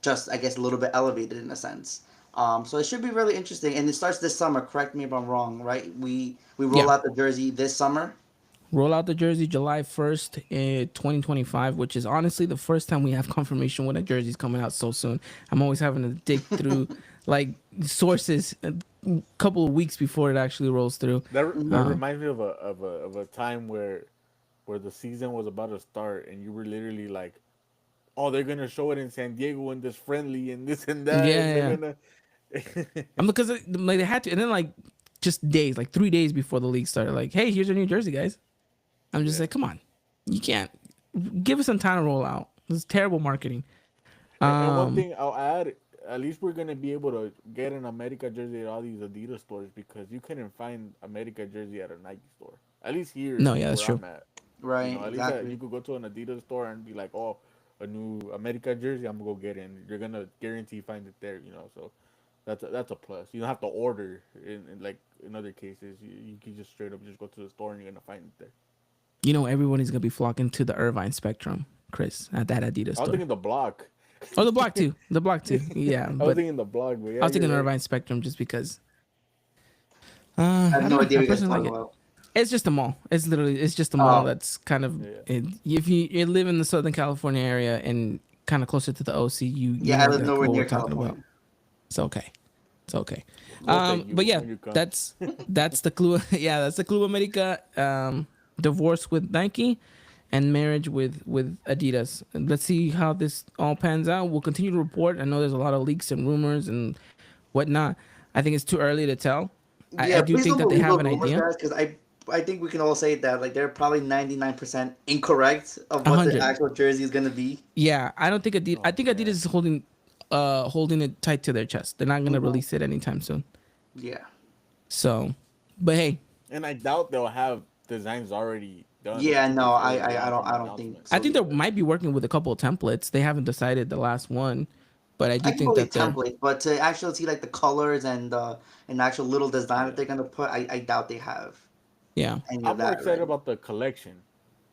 Just I guess a little bit elevated in a sense. So it should be really interesting, and it starts this summer. Correct me if I'm wrong, right? We roll yeah. out the jersey this summer. Roll out the jersey July 1st, 2025, which is honestly the first time we have confirmation when a jersey's coming out so soon. I'm always having to dig through like sources a couple of weeks before it actually rolls through. That Mm-hmm. reminds me of a time where the season was about to start and you were literally like, oh, they're gonna show it in San Diego in this friendly and this and Yeah, that, and yeah, they're yeah. gonna. Because like they had to, and then like just days, like 3 days before the league started, like, hey, here's your new jersey, guys. I'm just Yeah. like, come on, you can't give us some time to roll out. This is terrible marketing. And one Um, thing I'll add, at least we're gonna be able to get an America jersey at all these Adidas stores because you couldn't find America jersey at a Nike store. At least here no, yeah, that's where true. I'm at. Right, At least you exactly. could go to an Adidas store and be like, oh, a new America jersey, I'm gonna go get it. And you're gonna guarantee find it there. So that's a plus. You don't have to order in like in other cases. You can just straight up just go to the store and you're gonna find it there. Everybody's gonna be flocking to the Irvine Spectrum, Chris, at that Adidas I was store. thinking the block. Oh, the block too. The block too. Yeah, I was but thinking the block, but I yeah, was thinking you're right. Irvine Spectrum just because. I I have don't no know. idea I what you guys are personally talking like it. about. It's just a mall. It's just a mall Oh, that's kind of. Yeah. If you live in the Southern California area and kind of closer to the OC, you yeah, I know live nowhere what we're near talking about. California. It's okay. It's okay. We'll take you But yeah, when you come. that's the clue. Yeah, that's the Club America. Divorce with Nike, and marriage with Adidas. And let's see how this all pans out. We'll continue to report. I know there's a lot of leaks and rumors and whatnot. I think it's too early to tell. I Yeah, do please think don't that they believe have those an rumors, idea. guys, because I think we can all say that like they're probably 99% incorrect of what the 100. actual jersey is gonna be. Yeah, I don't think Adidas. I think yeah. Adidas is holding it tight to their chest. They're not gonna release it anytime soon. Yeah. So, but hey, And I doubt they'll have designs already done Yeah, to no, before they launch I an don't think announcement. I so think they either. might be working with a couple of templates. They haven't decided the last one, but I I do can think believe that they're templates, but to actually see like the colors and the actual little design that Yeah. they're gonna put, I doubt they have yeah. any of I'm more that excited already. about the collection.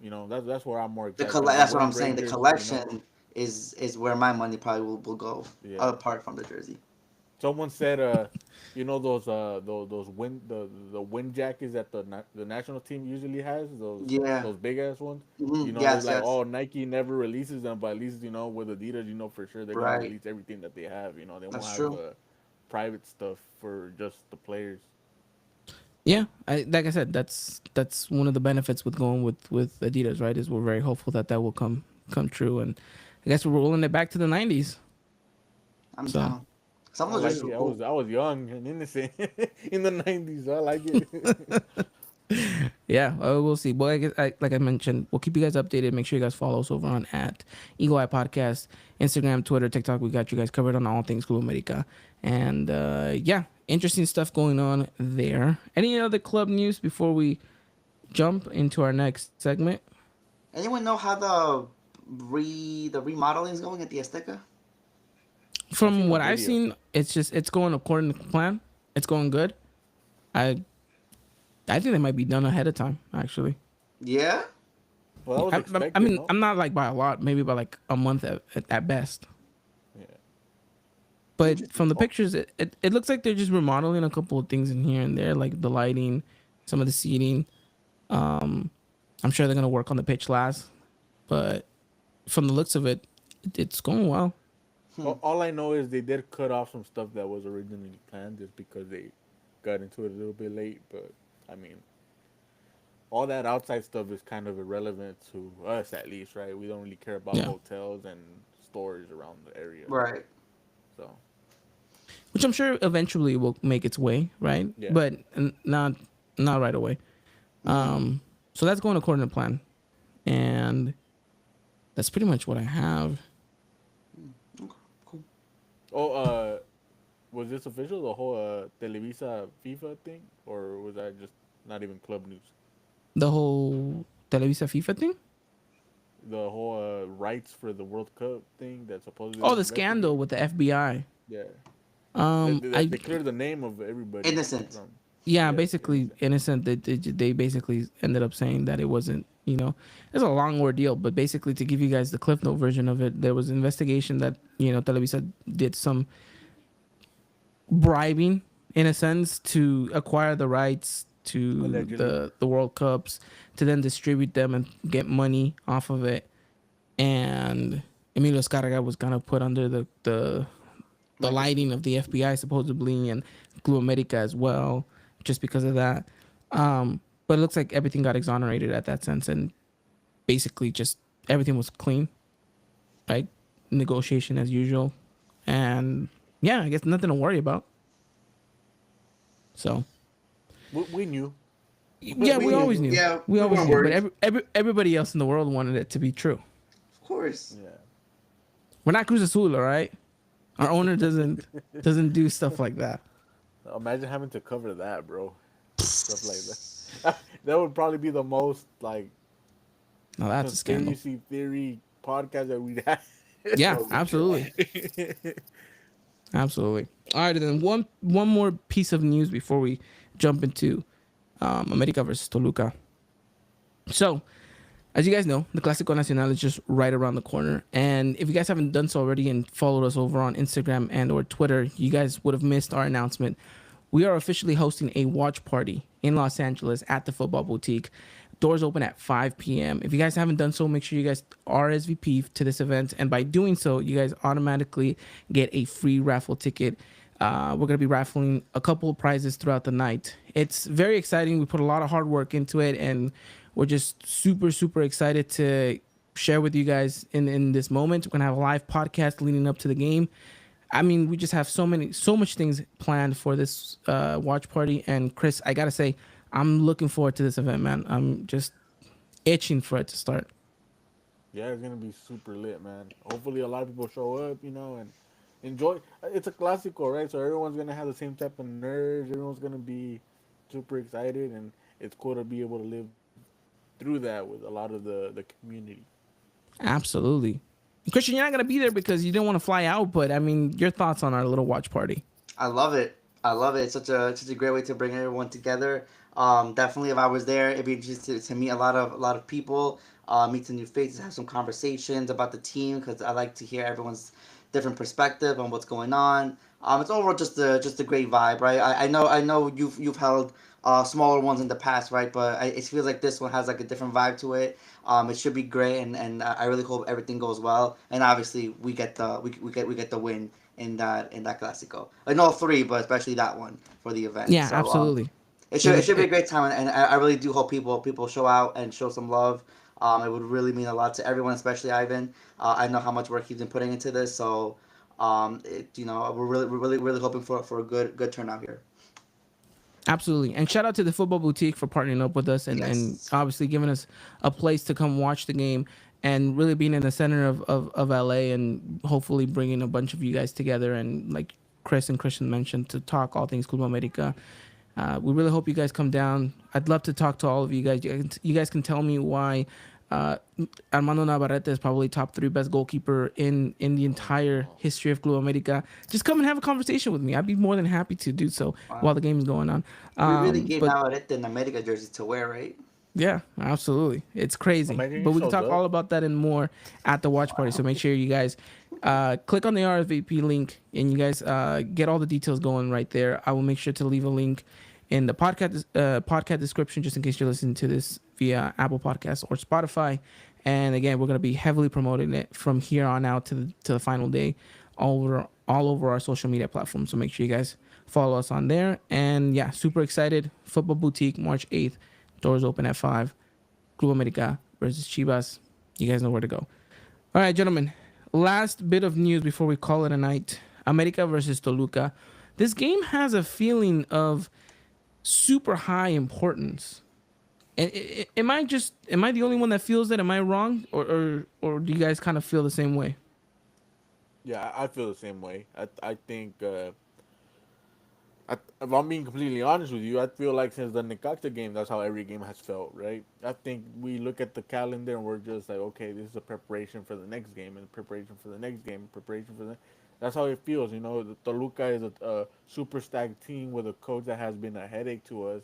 That's where I'm more The excited because the that's what I'm Wind saying. The Rangers, collection is where my money probably will go yeah. apart from the jersey. Someone said, those wind the wind jackets that the national team usually has, Yeah. those big ass ones. They're Yes, like, yes. oh, Nike never releases them, but at least with Adidas, for sure they're gonna Right. release everything that they have. They won't That's have true. private stuff for just the players. Yeah, like I said, that's one of the benefits with going with Adidas, right? Is we're very hopeful that that will come true, and I guess we're rolling it back to the '90s. I'm So down. Some I of those like jerseys it. were I was cool. I was young and innocent in the '90s. I like it. yeah, we'll see. But I guess, like I mentioned, we'll keep you guys updated. Make sure you guys follow us over on at Eagle Eye Podcast, Instagram, Twitter, TikTok. We got you guys covered on all things Club America, and yeah, interesting stuff going on there. Any other club news before we jump into our next segment? Anyone know how the remodeling is going at the Azteca? I From seen a what I've video. seen, it's going according to plan. It's going good. I I think they might be done ahead of time. Actually, Yeah. Well, that was I expected, mean, no? I'm not like by a lot, maybe by like a month at best. Yeah. But from the pictures, it looks like they're just remodeling a couple of things in here and there, like the lighting, some of the seating. I'm sure they're gonna work on the pitch last, but from the looks of it, it's going well. All I know is they did cut off some stuff that was originally planned just because they got into it a little bit late. But I mean, all that outside stuff is kind of irrelevant to us, at least, right? We don't really care about Yeah, hotels and stores around the area. Right. So which I'm sure eventually will make its way, right? yeah, But not right away. So that's going according to plan, and that's pretty much what I have. Okay. Cool. oh, was this official? The whole Televisa FIFA thing, or was that just not even club news? The whole Televisa FIFA thing. The whole rights for the World Cup thing that supposedly Oh, was the scandal investigated? with the FBI. Yeah, I they cleared the name of everybody. Innocent. From, yeah, yeah, basically innocent. They basically ended up saying that it wasn't. It's a long ordeal, but basically to give you guys the Cliff Note version of it, there was an investigation that Televisa did some bribing in a sense to acquire the rights to Allegedly. the World Cups to then distribute them and get money off of it. And Emilio Escarga was gonna put under the lighting of the FBI supposedly and Club America as well, just because of that. But it looks like everything got exonerated at that sense, and basically just everything was clean, right? Negotiation as usual, and yeah, I guess nothing to worry about. So we knew. yeah, we always knew. Yeah, We we always weren't knew, worried. but everybody else in the world wanted it to be true. Of course. Yeah. We're not Cruz Azul, all right? Our owner doesn't do stuff like that. Imagine having to cover that, bro. Stuff like that. That would probably be the most like Now that's a scandal. conspiracy theory podcast that we'd have. Yeah, absolutely. Absolutely. All right, and then one more piece of news before we jump into America versus Toluca. So, as you guys know, the Clasico Nacional is just right around the corner. And if you guys haven't done so already and followed us over on Instagram and or Twitter, you guys would have missed our announcement. We are officially hosting a watch party in Los Angeles at the Football Boutique. Doors open at 5 p.m. If you guys haven't done so, make sure you guys RSVP to this event. And by doing so, you guys automatically get a free raffle ticket We're gonna be raffling a couple of prizes throughout the night. It's very exciting. We put a lot of hard work into it, and we're just super excited to share with you guys in this moment. We're gonna have a live podcast leading up to the game. I mean, we just have so much things planned for this watch party. And Chris, I gotta say, I'm looking forward to this event, man. I'm just itching for it to start. Yeah, it's gonna be super lit, man. Hopefully, a lot of people show up, and enjoy. It's a classico, right? So everyone's gonna have the same type of nerves. Everyone's gonna be super excited, and it's cool to be able to live through that with a lot of the community. Absolutely. Christian, you're not gonna be there because you didn't want to fly out, but I mean, your thoughts on our little watch party? I love it. I love it. It's such a great way to bring everyone together. Definitely, if I was there, it'd be interesting to meet a lot of people, meet some new faces, have some conversations about the team because I like to hear everyone's different perspective on what's going on. It's overall just a great vibe, right? I know you've held smaller ones in the past, right? But it feels like this one has like a different vibe to it. It should be great, and I really hope everything goes well. And obviously, we get the win in that Clasico. In all three, but especially that one for the event. Yeah, So absolutely. it It should it was should be a it, great time, and I really do hope people show out and show some love. It would really mean a lot to everyone, especially Ivan. I know how much work he's been putting into this, so we're really hoping for a good turnout here. Absolutely. And shout out to the Football Boutique for partnering up with us and Yes. obviously giving us a place to come watch the game and really being in the center of LA and hopefully bringing a bunch of you guys together and like Chris and Christian mentioned to talk all things Club America. We really hope you guys come down. I'd love to talk to all of you guys. You guys can tell me why uh, Armando Navarrete is probably top three best goalkeeper in the entire history of Club America. Just come and have a conversation with me. I'd be more than happy to do so while Wow. the game is going on. We really gave But Navarrete an America jersey to wear, right? yeah, absolutely. It's crazy. Imagine he But we can shows talk up. all about that and more at the watch party. So make sure you guys click on the RSVP link and you guys get all the details going right there. I will make sure to leave a link in the podcast description just in case you're listening to this via Apple Podcasts or Spotify. And again, we're going to be heavily promoting it from here on out to the final day all over our social media platforms. So make sure you guys follow us on there. And yeah, super excited. Football Boutique, March 8th. Doors open at 5. Club America versus Chivas. You guys know where to go. All right, gentlemen. Last bit of news before we call it a night. America versus Toluca. This game has a feeling of super high importance. Am I the only one that feels that? Am I wrong, or do you guys kind of feel the same way? Yeah, I feel the same way. I think if I'm being completely honest with you, I feel like since the Necaxa game, that's how every game has felt, right? I think we look at the calendar and we're just like, okay, this is a preparation for the next game, and preparation for the next game, and preparation for the. That's how it feels, you know. The Toluca is a super stacked team with a coach that has been a headache to us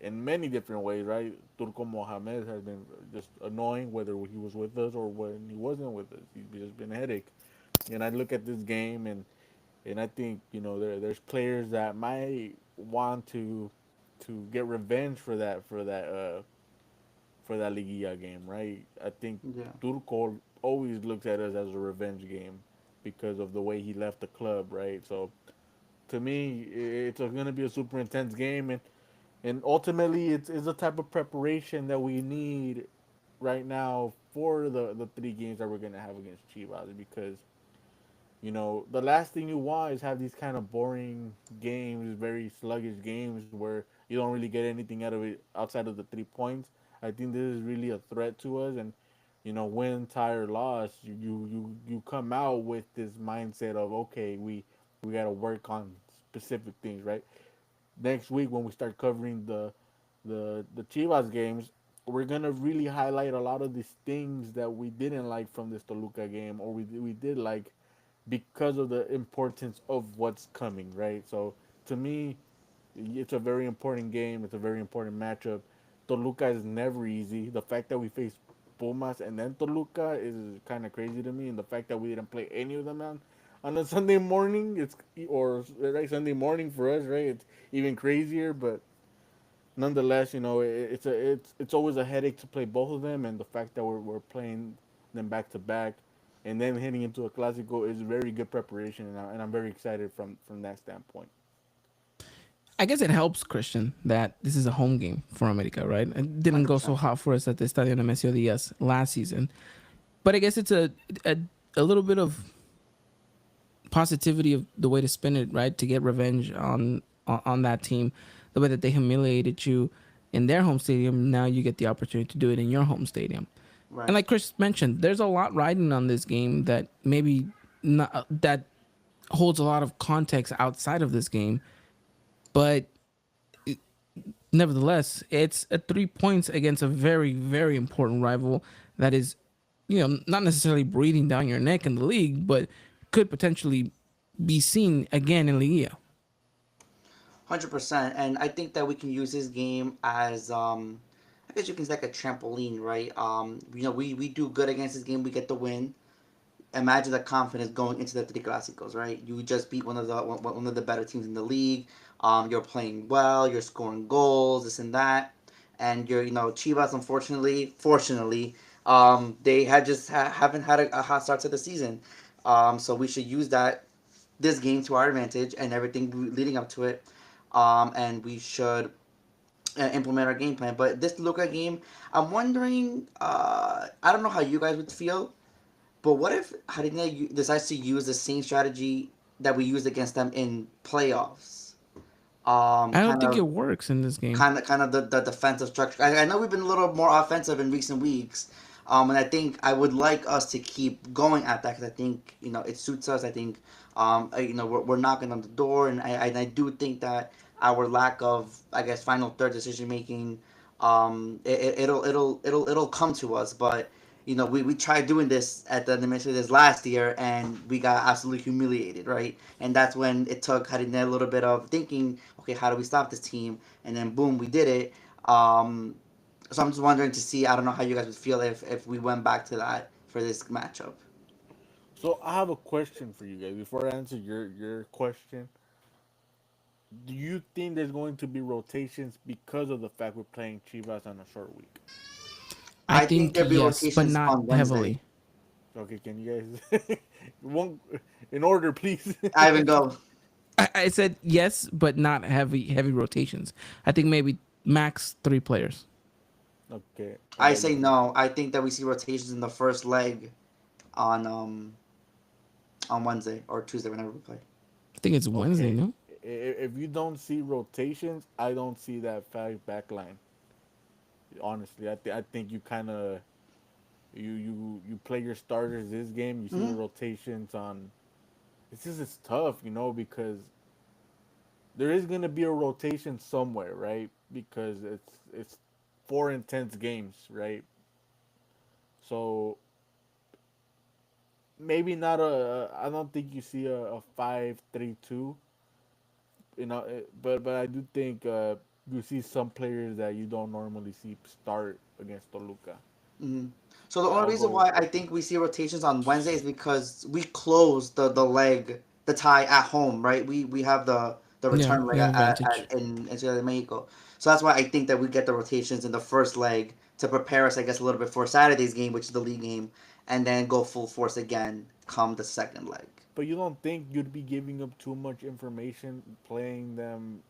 in many different ways, right? Turco Mohamed has been just annoying, whether he was with us or when he wasn't with us. He's just been a headache. And I look at this game and I think there's players that might want to get revenge for that Liguilla game, right? I think Yeah. Turco always looks at us as a revenge game because of the way he left the club, right? So to me, it's going to be a super intense game, and ultimately, it's a type of preparation that we need right now for the three games that we're going to have against Chivas because the last thing you want is have these kind of boring games, very sluggish games where you don't really get anything out of it outside of the 3 points. I think this is really a threat to us, and win, tie, or loss, you come out with this mindset of okay, we got to work on specific things, right? Next week when we start covering the Chivas games, we're gonna really highlight a lot of these things that we didn't like from this Toluca game, or we did like because of the importance of what's coming, right? So to me, it's a very important game. It's a very important matchup. Toluca is never easy. The fact that we face Pumas and then Toluca is kind of crazy to me, and the fact that we didn't play any of them on a Sunday morning, it's or right Sunday morning for us, right? It's even crazier, but nonetheless, it's always a headache to play both of them, and the fact that we're playing them back to back, and then heading into a Clasico is very good preparation, and I'm very excited from that standpoint. I guess it helps Christian that this is a home game for America, right? It didn't go so 100%. hot for us at the Estadio Nemesio Diaz last season, but I guess it's a a little bit of positivity of the way to spin it, right? To get revenge on that team, the way that they humiliated you in their home stadium. Now you get the opportunity to do it in your home stadium. And Right. like Chris mentioned, there's a lot riding on this game that maybe not, that holds a lot of context outside of this game, but nevertheless, it's a 3 points against a very, very important rival that is, not necessarily breathing down your neck in the league, but could potentially be seen again in Liga. 100%. And I think that we can use this game as, I guess you can say like a trampoline, right? We do good against this game, we get the win. Imagine the confidence going into the three Clásicos, right? You just beat one of the better teams in the league. You're playing well, you're scoring goals, this and that, and Chivas. Fortunately, they had haven't had a hot start to the season. So we should use this game to our advantage and everything leading up to it. And we should implement our game plan. But this Luca game, I'm wondering. I don't know how you guys would feel, but what if Harina decides to use the same strategy that we used against them in playoffs? I don't Kind think it of, works in this game. kind of the defensive structure. I know we've been a little more offensive in recent weeks, and I think I would like us to keep going at that because I think it suits us. I think we're knocking on the door, and I do think that our lack of, I guess, final third decision making, it'll come to us, but. We tried doing this at the Ministry this last year, and we got absolutely humiliated, right? And that's when it took Harine a little bit of thinking, okay, how do we stop this team? And then boom, we did it. So I'm just wondering to see, I don't know how you guys would feel if we went back to that for this matchup. So I have a question for you guys before I answer your question. Do you think there's going to be rotations because of the fact we're playing Chivas on a short week? I I think think there'll be yes, but rotations not on Wednesday. heavily. Okay, can you guys one in order, please? Ivan, go. I said yes, but not heavy rotations. I think maybe max 3 players. Okay, how I about you, say Chris? no. I think that we see rotations in the first leg on Wednesday or Tuesday whenever we play. I think it's Wednesday, Okay, no? if you don't see rotations, I don't see that five back line. Honestly, I think you kind of you play your starters this game. You see the Hmm. rotations on. It's tough, because there is gonna be a rotation somewhere, right? Because it's four intense games, right? So maybe not a. I don't think you see a 5-3-2. But I do think you see some players that you don't normally see start against Toluca. Hmm. So the only I'll reason go. why I think we see rotations on Wednesday is because we close the tie at home, right? We have the Yeah, return leg we have advantage. in Ciudad de Mexico. So that's why I think that we get the rotations in the first leg to prepare us, I guess, a little bit for Saturday's game, which is the league game, and then go full force again come the second leg. But you don't think you'd be giving up too much information playing them?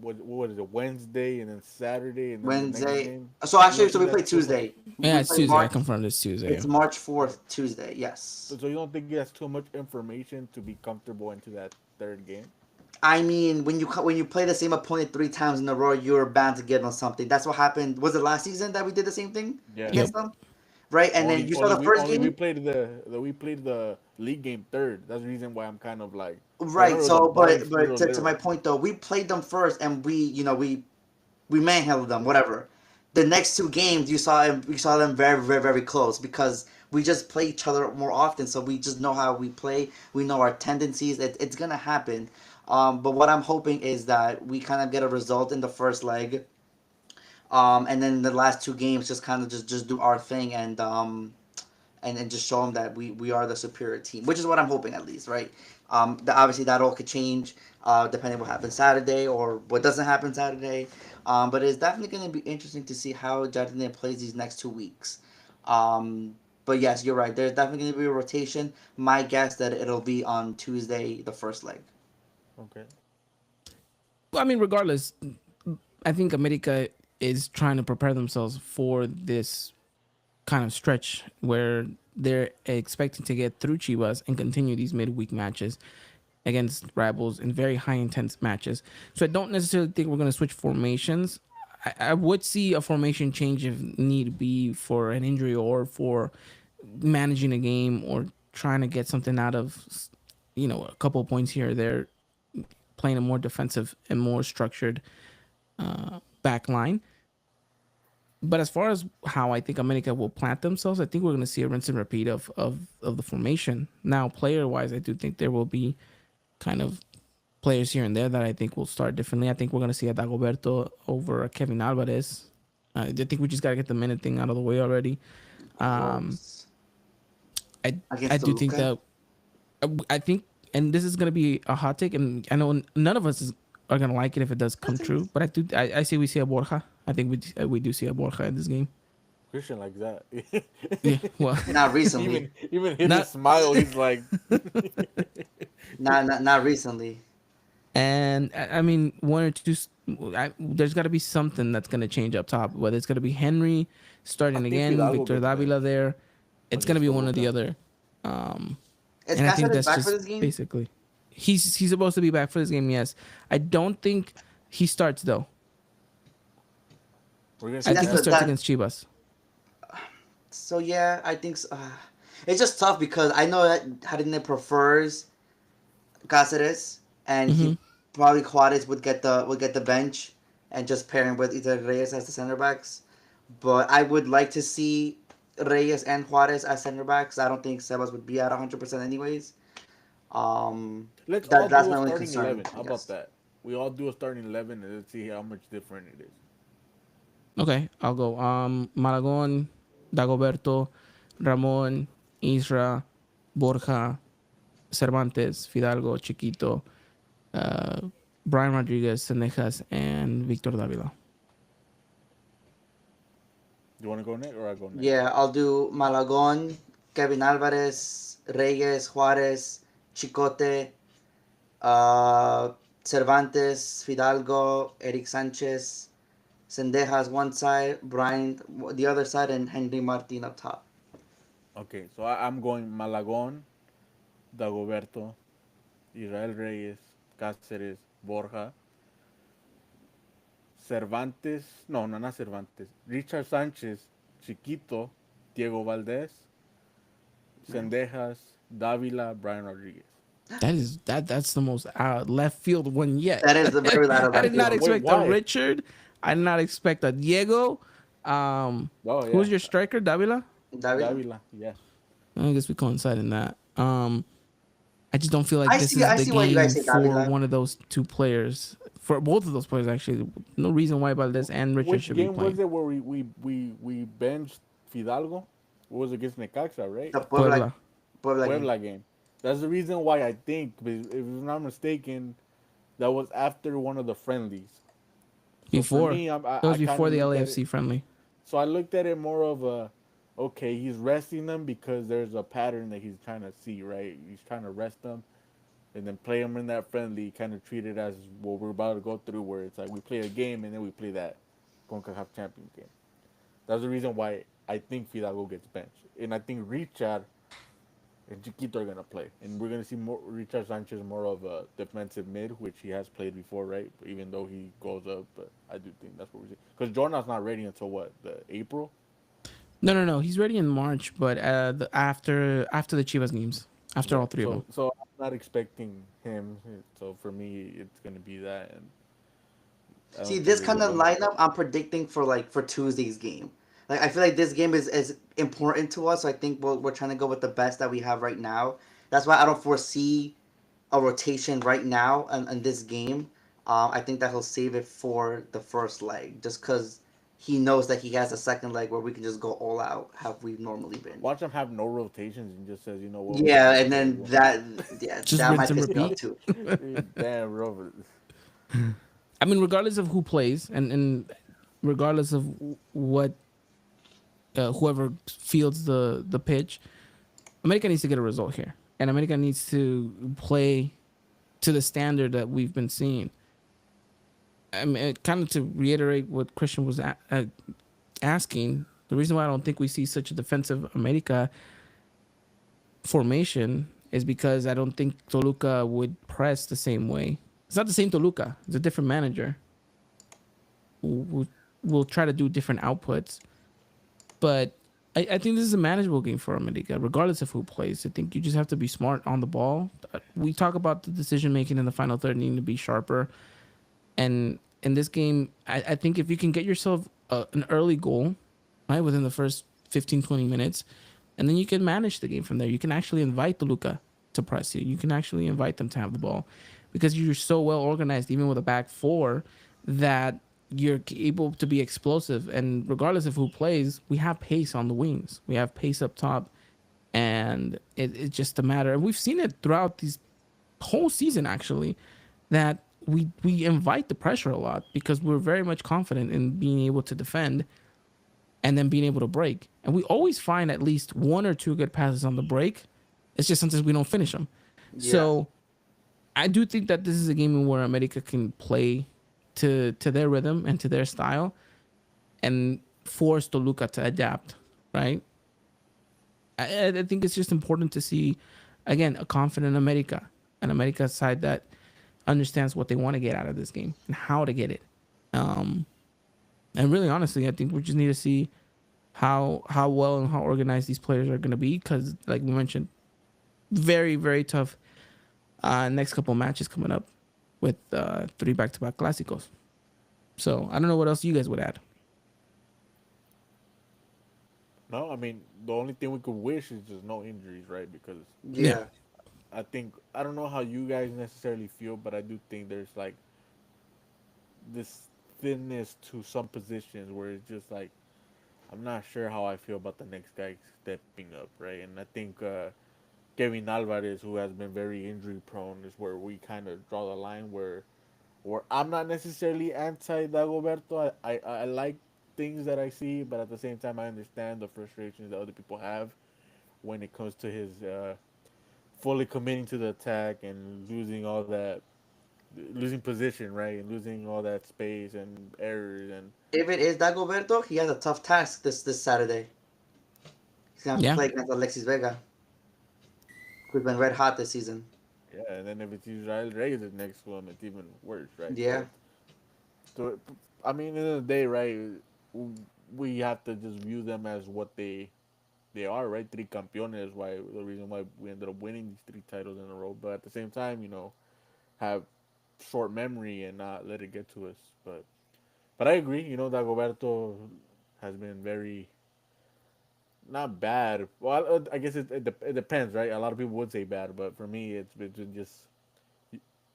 What is it? Wednesday and then Saturday and then the next Wednesday. game. So You actually, don't so think we play that's too much? Tuesday. Yeah, We it's play Tuesday. I March. confirmed it's Tuesday. It's March 4th, Tuesday. Yes. So you don't think that's too much information to be comfortable into that third game? I mean, when you play the same opponent 3 times in a row, you're bound to get on something. That's what happened. Was it last season that we did the same thing Yeah. Yep. against them? Right, and then Only you saw only the we first only we game. played the league game third. That's the reason why I'm kind of like, because I Right. remember the So, barring but schedule to there. my point though, we played them first, and we manhandled them. Whatever. The next 2 games, you saw them very, very, very close because we just play each other more often, so we just know how we play. We know our tendencies. It's gonna happen. But what I'm hoping is that we kind of get a result in the first leg, and then the last 2 games just kind of just do our thing and just show them that we are the superior team, which is what I'm hoping at least, right? Obviously that all could change depending what happens Saturday or what doesn't happen Saturday. But it's definitely going to be interesting to see how Jardine plays these next 2 weeks. Um, But yes, you're right. There's definitely going to be a rotation. My guess that it'll be on Tuesday, the first leg. Okay. I mean, regardless, I think America is trying to prepare themselves for this kind of stretch where they're expecting to get through Chivas and continue these midweek matches against rivals in very high intense matches. So I don't necessarily think we're going to switch formations. I would see a formation change if need be for an injury or for managing a game or trying to get something out of, a couple points here or there, playing a more defensive and more structured back line. But as far as how I think America will plant themselves, I think we're going to see a rinse and repeat of the formation. Now, player wise, I do think there will be kind of players here and there that I think will start differently. I think we're going to see a Dagoberto over a Kevin Alvarez. I think we just got to get the minute thing out of the way already. Of Um, course. I Against do think Toluca. that I think, and this is going to be a hot take, and I know none of us are going to like it if it does come true. But I say we see a Borja. I think we do see a Borja in this game. Christian like that. Yeah, well, Not recently. even his not smile, he's like, Not recently. and I mean one or two. There's got to be something that's going to change up top. Whether it's going to be Henry I starting think again, Fidalgo Victor gets Davila benched there. It's going to against be one or the Toluca. other. Um, Is and I think Cáceres that's back for just this game? basically he's supposed to be back for this game. Yes, I don't think he starts though. We're gonna I see That's think he the, starts Cáceres. that. against Chivas. So yeah, I think so. It's just tough because I know that Jardine prefers Cáceres, and Hmm. he probably Juarez would get the bench and just pair him with either Reyes as the center backs. But I would like to see Reyes and Juarez as center backs. I don't think Sebas would be at 100% anyways. Let's all That's do a my only starting concern. 11. How about Yes. that? We all do a starting 11 and let's see how much different it is. Okay, I'll go. Malagon, Dagoberto, Ramon, Isra, Borja, Cervantes, Fidalgo, Chiquito, uh, Brian Rodriguez, Sendejas, and Victor Davila. You want to go next or I go next? Yeah, I'll do Malagon, Kevin Alvarez, Reyes, Juarez, Chicote, uh, Cervantes, Fidalgo, Eric Sanchez, Sendejas one side, Brian the other side, and Henry Martin up top. Okay, so I'm going Malagon, Dagoberto, Israel Reyes, Cáceres, Borja, Cervantes, no, no, not Cervantes, Richard Sánchez, Chiquito, Diego Valdez, Sendejas, Davila, Brian Rodriguez. That's the most left field one yet. That is the very latter I did left not field. Wait, expect a why? Richard. I did not expect a Diego. Oh, Who's yeah, your striker, Davila? Davila. Davila, yes. I guess we coincide in that. I just don't feel like I this see. is I the see why you guys game say for Davila. one of those two players. For both of those players, actually, no reason why Valdez and Richard Which should be game was playing. it where we benched Fidalgo? It was against Necaxa, right? The Puebla, Puebla Puebla game. Puebla game. That's the reason why I think, if I'm not mistaken, that was after one of the friendlies. So for before me, it was I kind before of the looked at it. LAFC friendly. So I looked at it more of a, okay, he's resting them because there's a pattern that he's trying to see, right? He's trying to rest them and then play them in that friendly, kind of treat it as what we're about to go through, where it's like we play a game and then we play that CONCACAF Champions game. That's the reason why I think Fidalgo gets benched. And I think Richard and Chiquito are gonna play, and we're gonna see more Richard Sanchez more of a defensive mid, which he has played before, right? Even though he goes up, but I do think that's what we see. Because Jordan's not ready until what, the April? No. He's ready in March, but after the Chivas games, after Yeah. all three of them. So I'm not expecting him. So for me, it's gonna be that, and I See, don't think this we're kind gonna of win. lineup I'm predicting for Tuesday's game. Like I feel like this game is important to us. So I think we're trying to go with the best that we have right now. That's why I don't foresee a rotation right now in this game. I think that he'll save it for the first leg, just because he knows that he has a second leg where we can just go all out, have we normally been. Watch him have no rotations and just says, you know what, we're just Yeah, gonna and play then one. that yeah, Just that rinse might and piss me off repeat. too. Damn, Robert. I mean, regardless of who plays and regardless of what whoever fields the pitch. America needs to get a result here, and America needs to play to the standard that we've been seeing. I mean, kind of to reiterate what Christian was asking, the reason why I don't think we see such a defensive America formation is because I don't think Toluca would press the same way. It's not the same Toluca. It's a different manager. We'll try to do different outputs, but I think this is a manageable game for America, regardless of who plays. I think you just have to be smart on the ball. We talk about the decision making in the final third needing to be sharper, and in this game, I think if you can get yourself an early goal, right, within the first 15, 20 minutes, and then you can manage the game from there. You can actually invite Toluca to press you. You can actually invite them to have the ball because you're so well organized, even with a back four, that you're able to be explosive. And regardless of who plays, we have pace on the wings. We have pace up top. And it's just a matter. And we've seen it throughout this whole season, actually, that we invite the pressure a lot because we're very much confident in being able to defend and then being able to break. And we always find at least one or two good passes on the break. It's just sometimes we don't finish them. Yeah. So I do think that this is a game where America can play to their rhythm and to their style and force Toluca to adapt, right? I think it's just important to see, again, a confident America, an America side that understands what they want to get out of this game and how to get it. And really, honestly, I think we just need to see how well and how organized these players are going to be because, like we mentioned, very, very tough next couple matches coming up with 3 back-to-back Clásicos. So I don't know what else you guys would add. No, I mean, the only thing we could wish is just no injuries, right? Because Yeah. I think, I don't know how you guys necessarily feel, but I do think there's like this thinness to some positions where it's just like, I'm not sure how I feel about the next guy stepping up, right? And I think Kevin Alvarez, who has been very injury prone, is where we kind of draw the line where I'm not necessarily anti Dagoberto. I like things that I see, but at the same time, I understand the frustrations that other people have when it comes to his fully committing to the attack and losing position, right, and losing all that space and errors. And If it is Dagoberto, he has a tough task this Saturday. He's gonna have to play against Alexis Vega, who's been red hot this season. yeah, and then if it's Israel Reyes next to him, it's even worse, right? Yeah. So I mean, in the day, right, we have to just view them as what they are, right? Three campeones. Why the reason why we ended up winning these 3 titles in a row. But at the same time, have short memory and not let it get to us. But I agree. Dagoberto has been very not bad. Well, I guess it depends, right? A lot of people would say bad, but for me, it's been just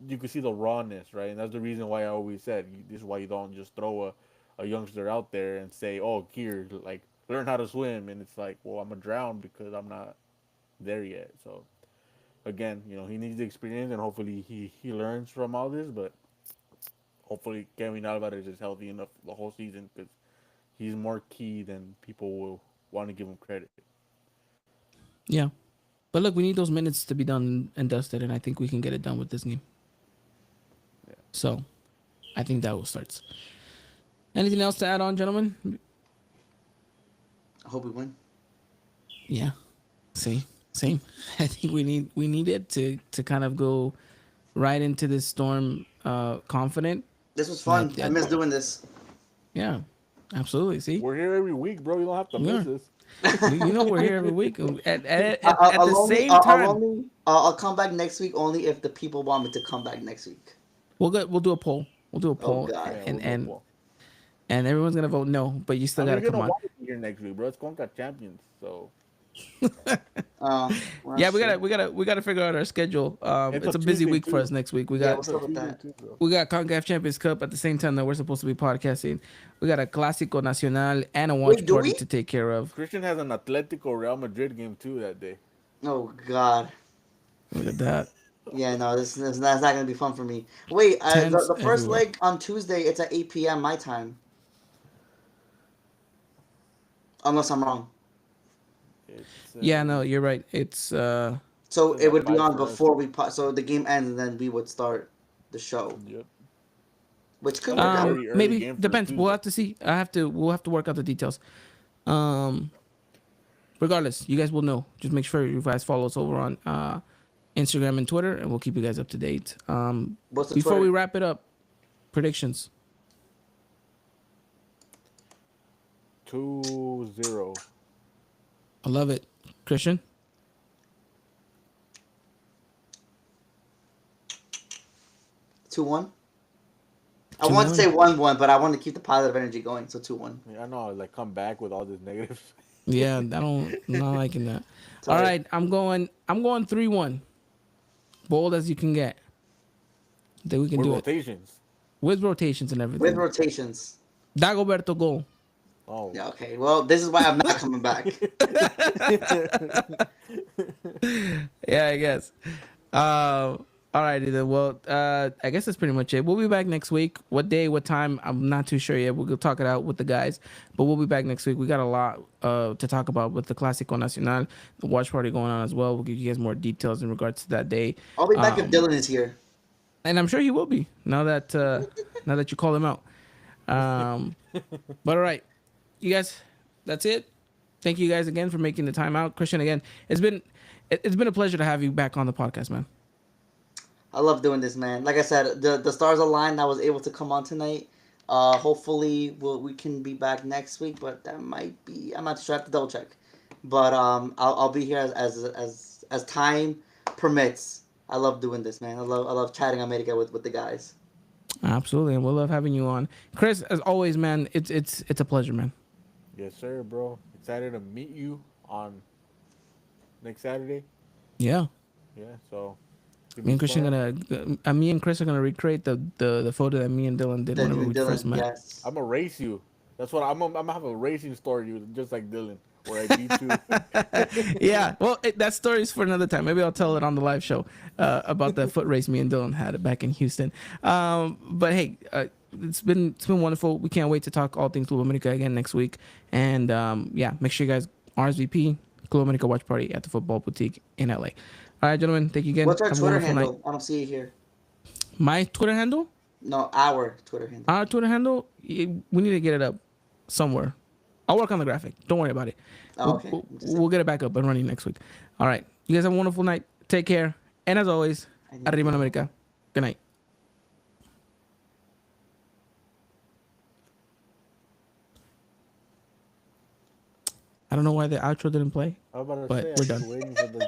you can see the rawness, right? And that's the reason why I always said this is why you don't just throw a youngster out there and say, "Oh, here, like learn how to swim," and it's like, "Well, I'm gonna drown because I'm not there yet." So again, he needs the experience, and hopefully he learns from all this. But hopefully, Kevin Alvarez is healthy enough the whole season because he's more key than people will want to give him credit. Yeah. But look, we need those minutes to be done and dusted, and I think we can get it done with this game. Yeah. So I think that will start. Anything else to add on, gentlemen? I hope we win. Yeah. Same. I think we need it to kind of go right into this storm confident. This was fun. I miss doing this. Yeah. Absolutely. See? We're here every week, bro. You don't have to miss this. We're here every week at the same time. I'll come back next week only if the people want me to come back next week. We'll do a poll. And everyone's gonna vote no, but you still gotta come on. Here next week, bro. It's Conca Champions, so. Yeah, we gotta figure out our schedule. It's a busy week for us next week. We got CONCACAF Champions Cup at the same time that we're supposed to be podcasting. We got a Clásico Nacional and a watch party to take care of. Christian has an Atletico Real Madrid game too that day. Oh God. Look at that. Yeah, no, that's not gonna be fun for me. Wait, the first leg on Tuesday, it's at 8 p.m. my time. unless I'm wrong. It's Yeah, no, you're right. It's So says it at would be 5 on for us. before so the game ends and then we would start the show, Yep. which could That's a work out. very early maybe game for depends. We'll Tuesday. have to see. We'll have to work out the details. Um, regardless, you guys will know. Just make sure you guys follow us over on Instagram and Twitter, and we'll keep you guys up to date. What's the Before we Twitter? wrap it up, predictions. 2-0. I love it, Christian. 2-1. I Two want to one. say 1-1, but I want to keep the positive energy going. So 2-1. Yeah, I know. Like come back with all this negative. Yeah, I'm not liking that. All Sorry. right, I'm going 3-1. Bold as you can get. That we can With do it rotations. with rotations and With everything. rotations. Dagoberto goal. Oh. Yeah. Okay. Well, this is why I'm not coming back. Yeah, I guess. All righty then. Well, I guess that's pretty much it. We'll be back next week. What day, what time? I'm not too sure yet. We'll go talk it out with the guys. But we'll be back next week. We got a lot to talk about with the Clásico Nacional, the watch party going on as well. We'll give you guys more details in regards to that day. I'll be back if Dylan is here. And I'm sure he will be now that you call him out. But all right, you guys, that's it. Thank you guys again for making the time out. Christian, again, it's been a pleasure to have you back on the podcast, man. I love doing this, man. Like I said, the stars aligned. I was able to come on tonight. Hopefully, we can be back next week, but that might be. I'm not sure. I have to double check. But I'll be here as time permits. I love doing this, man. I love chatting America with the guys. Absolutely, and we'll love having you on, Chris. As always, man, it's a pleasure, man. Yes, sir, bro. Excited to meet you on next Saturday. Yeah, Yeah, so me and Chris are gonna recreate the photo that me and Dylan did Then whenever you we and first Dylan, met. yes. I'm gonna race you. That's what I'm gonna have a racing story you just like Dylan, where I beat you. Yeah, well, that story's for another time. Maybe I'll tell it on the live show about the foot race me and Dylan had back in Houston. But hey, it's been wonderful. We can't wait to talk all things Club America again next week. And yeah, make sure you guys RSVP Club America Watch Party at the Football Boutique in LA. All right, gentlemen, thank you again. What's our Have a Twitter wonderful handle? night. I don't see it here. My Twitter handle? No, our Twitter handle. Our Twitter handle? We need to get it up somewhere. I'll work on the graphic. Don't worry about it. Oh, okay. We'll get it back up and running next week. All right. You guys have a wonderful night. Take care. And as always, Arriba America. Good night. I don't know why the outro didn't play, I was about to but say, we're I'm done. just waiting for the